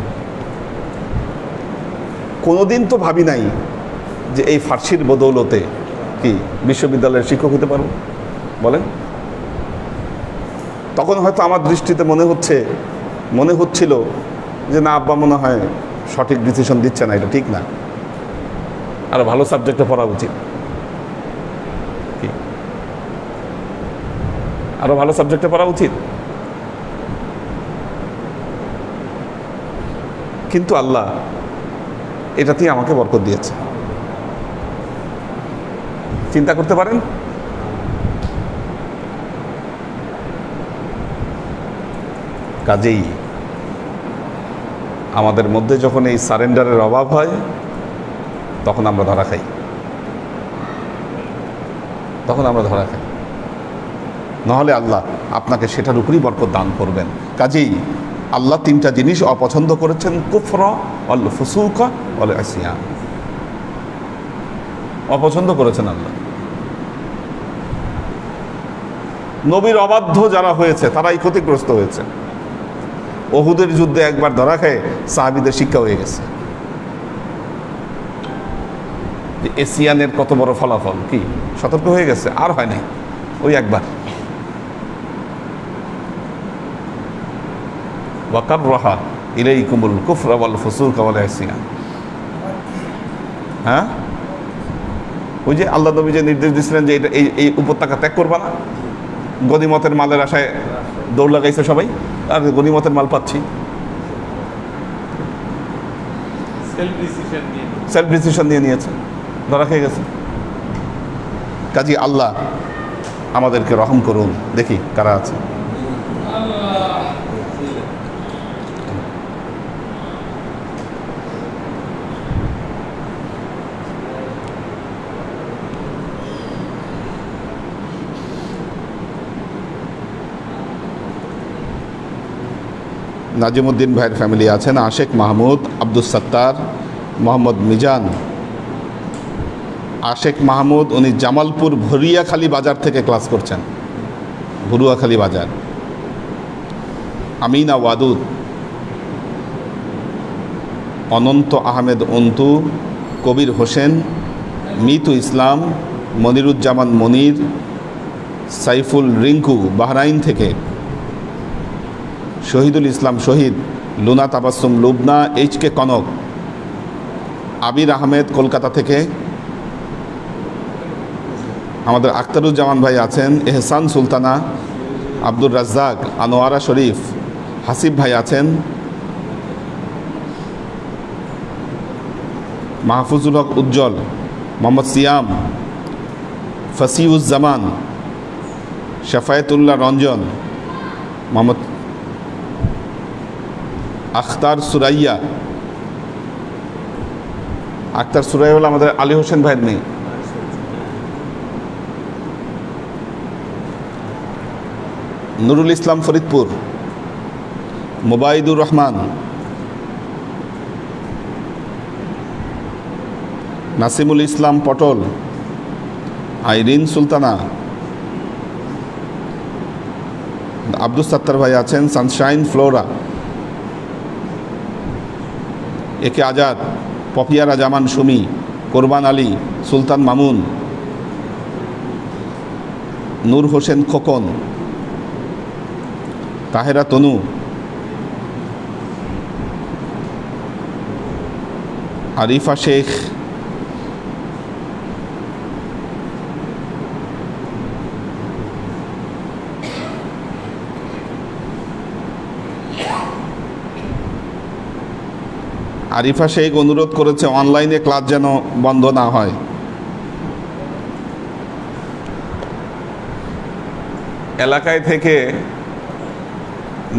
কোনোদিন তো ভাবি নাই যে এই ফার্সির বদৌলতে কি বিশ্ববিদ্যালয়ের শিক্ষক হতে পারবো, বলেন। তখন হয়তো আমার দৃষ্টিতে মনে হচ্ছিল যে না, আব্বা মনে হয় সঠিক ডিসিশন দিচ্ছে না, এটা ঠিক না, আরো ভালো সাবজেক্টে পড়া উচিত, আরো ভালো সাবজেক্টে পড়া উচিত। কিন্তু আল্লাহ এটাতেই আমাকে বরকত দিয়েছে। চিন্তা করতে পারেন, কাজেই আমাদের মধ্যে যখন এই সারেন্ডারের অভাব হয় তখন আমরা ধরা খাই, নাহলে আল্লাহ আপনাকে সেটার উপরই বরকত দান করবেন। কাজেই আল্লাহ তিনটা জিনিস অপছন্দ করেছেন, কুফর, অল ফুসুক, অল ইসয়ান, অপছন্দ করেছেন আল্লাহ। নবীর অবাধ্য যারা হয়েছে তারাই ক্ষতিগ্রস্ত হয়েছে। ওহুদের যুদ্ধে একবার ধরা খেয়ে সাহাবীদের শিক্ষা হয়ে গেছে যে এসিয়ানের কত বড় ফলাফল, কি সতর্ক হয়ে গেছে, আর হয় নাই, ওই একবার। ওয়াকাররাহা ইলাইকুমুল কুফরা ওয়াল ফুসুকা ওয়াল ইসয়ান। হ্যাঁ, ওই যে আল্লাহ নবী যে নির্দেশ দিয়েছিলেন যে এটা এই উপত্যকা ত্যাগ করবা না, গনিমতের মালের আশায় দৌড় লাগাইছে সবাই, আর গনিমতের মাল পাচ্ছি, সেলফ ডিসিশন দিয়ে নিয়েছে, ধরা খেয়ে গেছে। কাজী আল্লাহ আমাদেরকে রহম করুন। দেখি কারা আছে। নাজিমুদ্দিন ভাইয়ের ফ্যামিলি আছেন, আশেক মাহমুদ, আব্দুস সাত্তার, মোহাম্মদ মিজান। আশেক মাহমুদ উনি জামালপুর ভুরিয়াখালী বাজার থেকে ক্লাস করছেন, ভুরুয়াখালী বাজার। আমিনা ওয়াদুদ, অনন্ত আহমেদ অন্তু, কবির হোসেন, মিতু ইসলাম, মনিরুজ্জামান মনির, সাইফুল রিঙ্কু বাহরাইন থেকে, শহীদুল ইসলাম শহীদ, লুনা তাবাসসুম লুবনা, HK কনক, আবির আহমেদ কলকাতা থেকে, আমাদের আখতারুজ্জামান ভাই আছেন, এহসান সুলতানা, আব্দুর রাজ্জাক, আনোয়ারা শরীফ, হাসিব ভাই আছেন, মাহফুজুল হক উজ্জ্বল, মোহাম্মদ সিয়াম, ফসিউজ্জামান, শাফায়েতুল্লাহ রঞ্জন, মোহাম্মদ আখতার সুরাইয়া। আখতার সুরাইয়া হলো আমাদের আলী হোসেন ভাইয়ের মেয়ে। নুরুল ইসলাম ফরিদপুর, মোবাইদুর রহমান, নাসিমুল ইসলাম পটল, আইরিন সুলতানা, আব্দুস সাত্তার ভাই আছেন, সানশাইন ফ্লোরা, AK আজাদ, পপিয়ারা জামান সুমি, কোরবান আলী, সুলতান মামুন, নূর হোসেন খোকন, তাহেরা তনু, আরিফা শেখ, আরিফা শেখ অনুরোধ করেছে অনলাইনে ক্লাস যেন বন্ধ না হয়। এলাকায় থেকে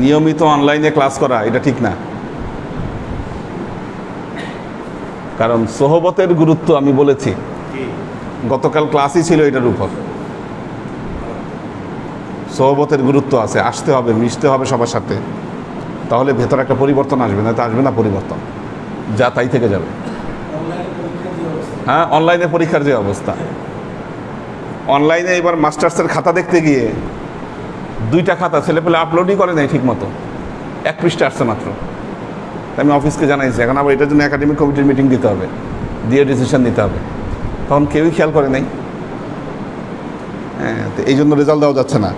নিয়মিত অনলাইনে ক্লাস করা এটা ঠিক না, কারণ সোহবতের গুরুত্ব আমি বলেছি, গতকাল ক্লাসই ছিল এটার উপর। সোহবতের গুরুত্ব আছে, আসতে হবে, মিশতে হবে সবার সাথে, তাহলে ভেতরে একটা পরিবর্তন আসবে, না তো আসবে না পরিবর্তন, যা তাই থেকে যাবে। হ্যাঁ, অনলাইনে পরীক্ষার যে অবস্থা, অনলাইনে এবার মাস্টার্সের খাতা দেখতে গিয়ে 2টা খাতা ছেলেপেলে আপলোডই করে নাই ঠিক মতো, 1 পৃষ্ঠা আসছে মাত্র। আমি অফিসকে জানাইছি, এখন আবার এটার জন্য একাডেমিক কমিটির মিটিং দিতে হবে, দিয়ে ডিসিশন নিতে হবে, তখন কেউই খেয়াল করে নাই। হ্যাঁ, তো এই জন্য রেজাল্ট দেওয়া যাচ্ছে না।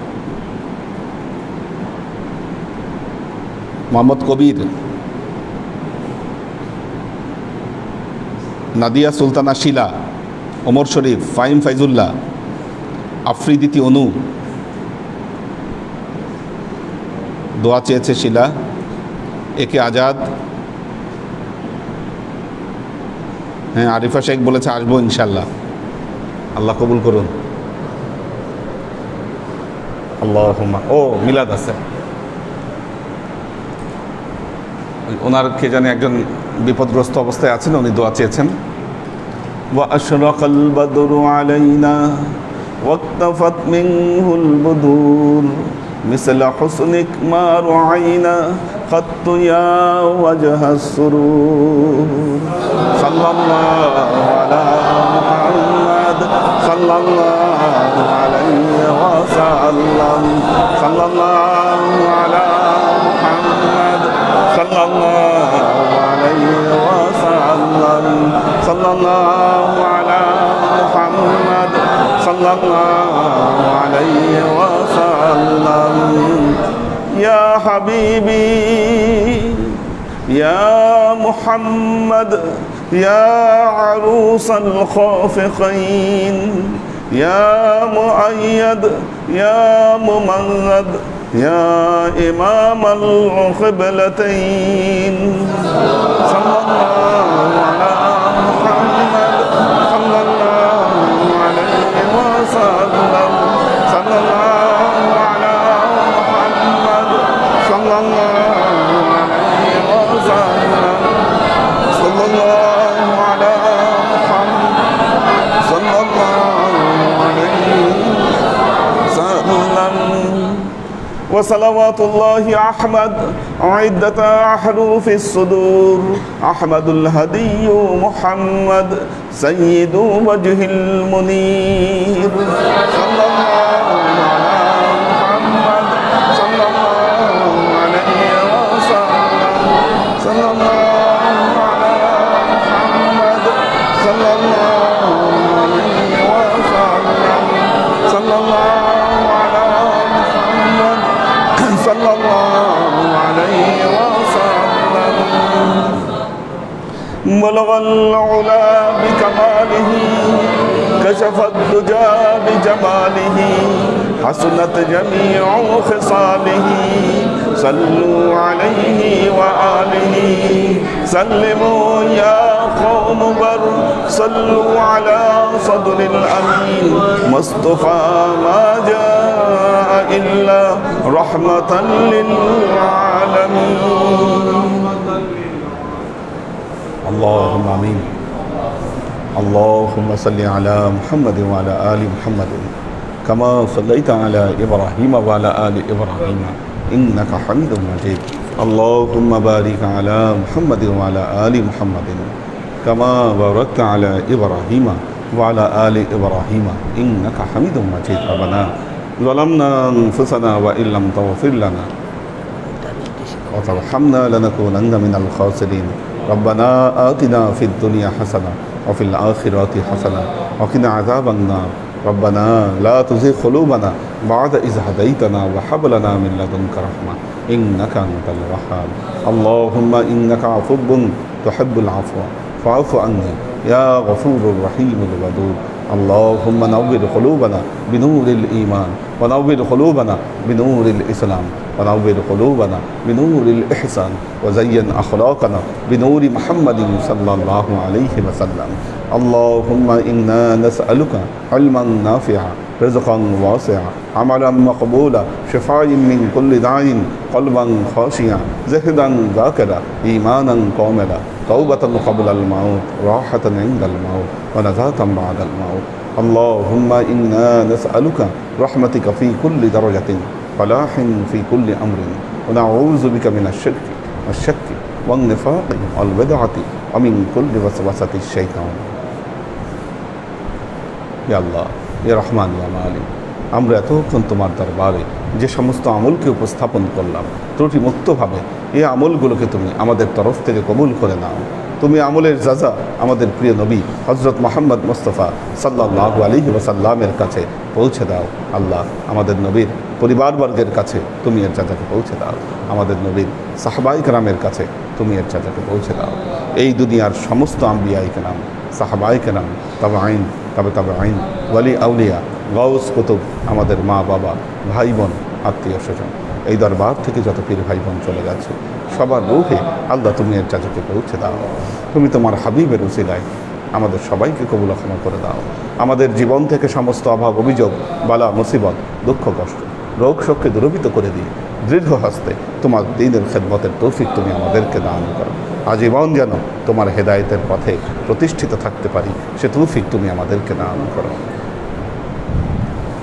মোহাম্মদ কবির, নাদিয়া সুলতানা শিলা, ওমর শরীফ, ফাইম ফাইজুল্লাহ, আফ্রিদিতি অনু দোয়া চেয়েছে শিলা। একে আজাদ, হ্যাঁ আরিফা শেখ বলেছে আসবো ইনশাল্লাহ, আল্লাহ কবুল করুন। আল্লাহুম্মা, ও মিলাদ আছে ওনার, কে জানে একজন বিপদগ্রস্ত অবস্থায় আছেন, উনি দোয়া চেয়েছেন। ওয়া আশরাকাল বাদরু আলাইনা ওয়াক্তাফাত মিনহুল বুদুর মিসলা হুসনিক মা রাআইনা খাত্তু ইয়া ওয়াজহাস সুরুর। সাল্লাল্লাহু আলা মুহাম্মাদ সাল্লাল্লাহু আলাইহি ওয়াসাল্লাম। সাল্লাল্লাহু আলা মুহাম্মাদ সাল্লাল্লাহু আলাইহি ওয়াসাল্লাম। সাল্লাল্লাহু আলা মুহাম্মাদ সাল্লাল্লাহু আলাইহি ওয়াসাল্লাম। ইয়া হাবিবি ইয়া মুহাম্মদ ইয়া আরুসাল খাফিকাইন ইয়া মুআইয়াদ ইয়া মুমাজ্জাদ ইয়া ইমামাল কিবলাতাইন। সাল্লাল্লাহু আলা মুহাম্মদ সাল্লাল্লাহু আলাইহি ওয়াসাল্লাম। সাল্লাল্লাহু আলা মুহাম্মদ সাল্লাল্লাহু আলাইহি ওয়াসাল্লাম। সাল্লাল্লাহু আলা মুহাম্মদ সাল্লাল্লাহু আলাইহি ওয়াসাল্লাম। وصلوات الله أحمد عدة أحرف الصدور. أحمد الهدي محمد سيد وجه المنير. صلى الله على محمد صلى الله عليه وسلم. صلى الله على محمد صلى الله عليه وسلم. صلى الله على محمد صلى الله عليه وسلم. بلغ العلا بكماله كشف الدجى بجماله حسنت جميع خصاله. صلوا عليه وآله سلموا يا قوم بر. صلوا على صدر الأمين مصطفى ما جاء إلا رحمة للعالمين. اللهم آمين. اللهم صل على محمد وعلى آل محمد كما صليت على إبراهيم وعلى آل إبراهيم إنك حميد مجيد. اللهم بارك على محمد وعلى آل محمد كما باركت على إبراهيم وعلى آل إبراهيم إنك حميد مجيد. ربنا ظلمنا أنفسنا وإن لم تغفر لنا وترحمنا لنكونن من الخاسرين. ربنا آتنا في الدنيا حسنة وفي الآخرة حسنة وقنا عذاب النار. ربنا لا تزغ قلوبنا بعد إذ هديتنا وهب لنا من لدنك رحمة إنك أنت الوهاب. اللهم إنك عفو تحب العفو فاعف عني يا غفور الرحيم الودود. اللهم نور قلوبنا بنور الإيمان ونور قلوبنا بنور الإسلام ونور قلوبنا بنور الإحسان وزين أخلاقنا بنور محمد صلى الله عليه وسلم اللهم إنا نسألك علما نافعا رزقا واسعا عملا مقبولا شفاء من كل داء قلبا خاشعا زهدا ذاكرا إيمانا كاملا توبة قبل الموت راحة عند الموت ونجاة بعد الموت اللهم إنا نسألك رحمتك في كل درجة فلاح في كل أمر ونعوذ بك من الشرك والشك والنفاق والبدعة ومن كل وسوسة الشيطان يا الله يا رحمن يا مالك আমরা এতক্ষণ তোমার দরবারে যে সমস্ত আমলকে উপস্থাপন করলাম ত্রুটি মুক্তভাবে এই আমলগুলোকে তুমি আমাদের তরফ থেকে কবুল করে নাও তুমি আমলের যাজা আমাদের প্রিয় নবী হযরত মুহাম্মদ মুস্তাফা সাল্লাল্লাহু আলাইহি ওয়াসাল্লামের কাছে পৌঁছে দাও আল্লাহ আমাদের নবীর পরিবারবর্গের কাছে তুমি এর যাজাকে পৌঁছে দাও আমাদের নবীর সাহাবায়ে কেরামের কাছে তুমি এর যাজাকে পৌঁছে দাও এই দুনিয়ার সমস্ত আম্বিয়ায়ে কেরাম সাহাবায়ে কেরাম তাবেঈন তাবেঈন ওয়ালি আউলিয়া গাউস কুতুব আমাদের মা বাবা ভাই বোন আত্মীয় স্বজন এই দরবার থেকে যত পীর ভাই বোন চলে গেছে সবার রূহে আল্লাহ তুমি এর যাজাকে পৌঁছে দাও তুমি তোমার হাবিবের উসিলায় আমাদের সবাইকে কবুল ক্ষমা করে দাও আমাদের জীবন থেকে সমস্ত অভাব অভিযোগ বালা মুসিবত দুঃখ কষ্ট রোগ শোককে দূরীভূত করে দিয়ে দৃঢ় হস্তে তোমার দ্বীনের খেদমতের তৌফিক তুমি আমাদেরকে দান করো আজীবন যেন তোমার হেদায়েতের পথে প্রতিষ্ঠিত থাকতে পারি সে তৌফিক তুমি আমাদেরকে দান করো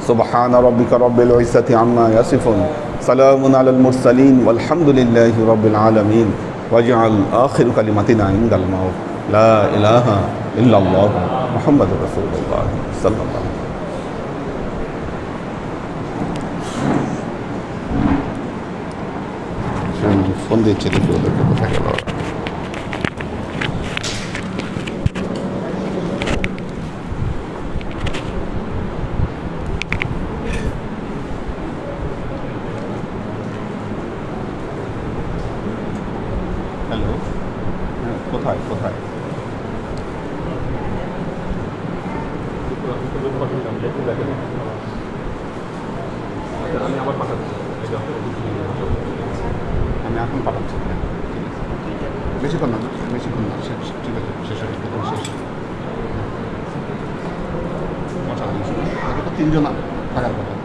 سبحان ربك رب العزة عما يصفون سلام على المرسلين والحمد لله رب العالمين واجعل آخر كلمتنا عند الموت لا إله إلا الله محمد رسول الله صلى الله عليه وسلم ফোন দিচ্ছে দেখি ওদেরকে কোথায় গেল হ্যালো কোথায় কোথায় আমি আবার পাঠাচ্ছি আমি এখন পাঠাচ্ছি বেশিক্ষণ না বেশিক্ষণ না শেষ ঠিক আছে শেষ হয়ে শেষ তিনজন থাকার কথা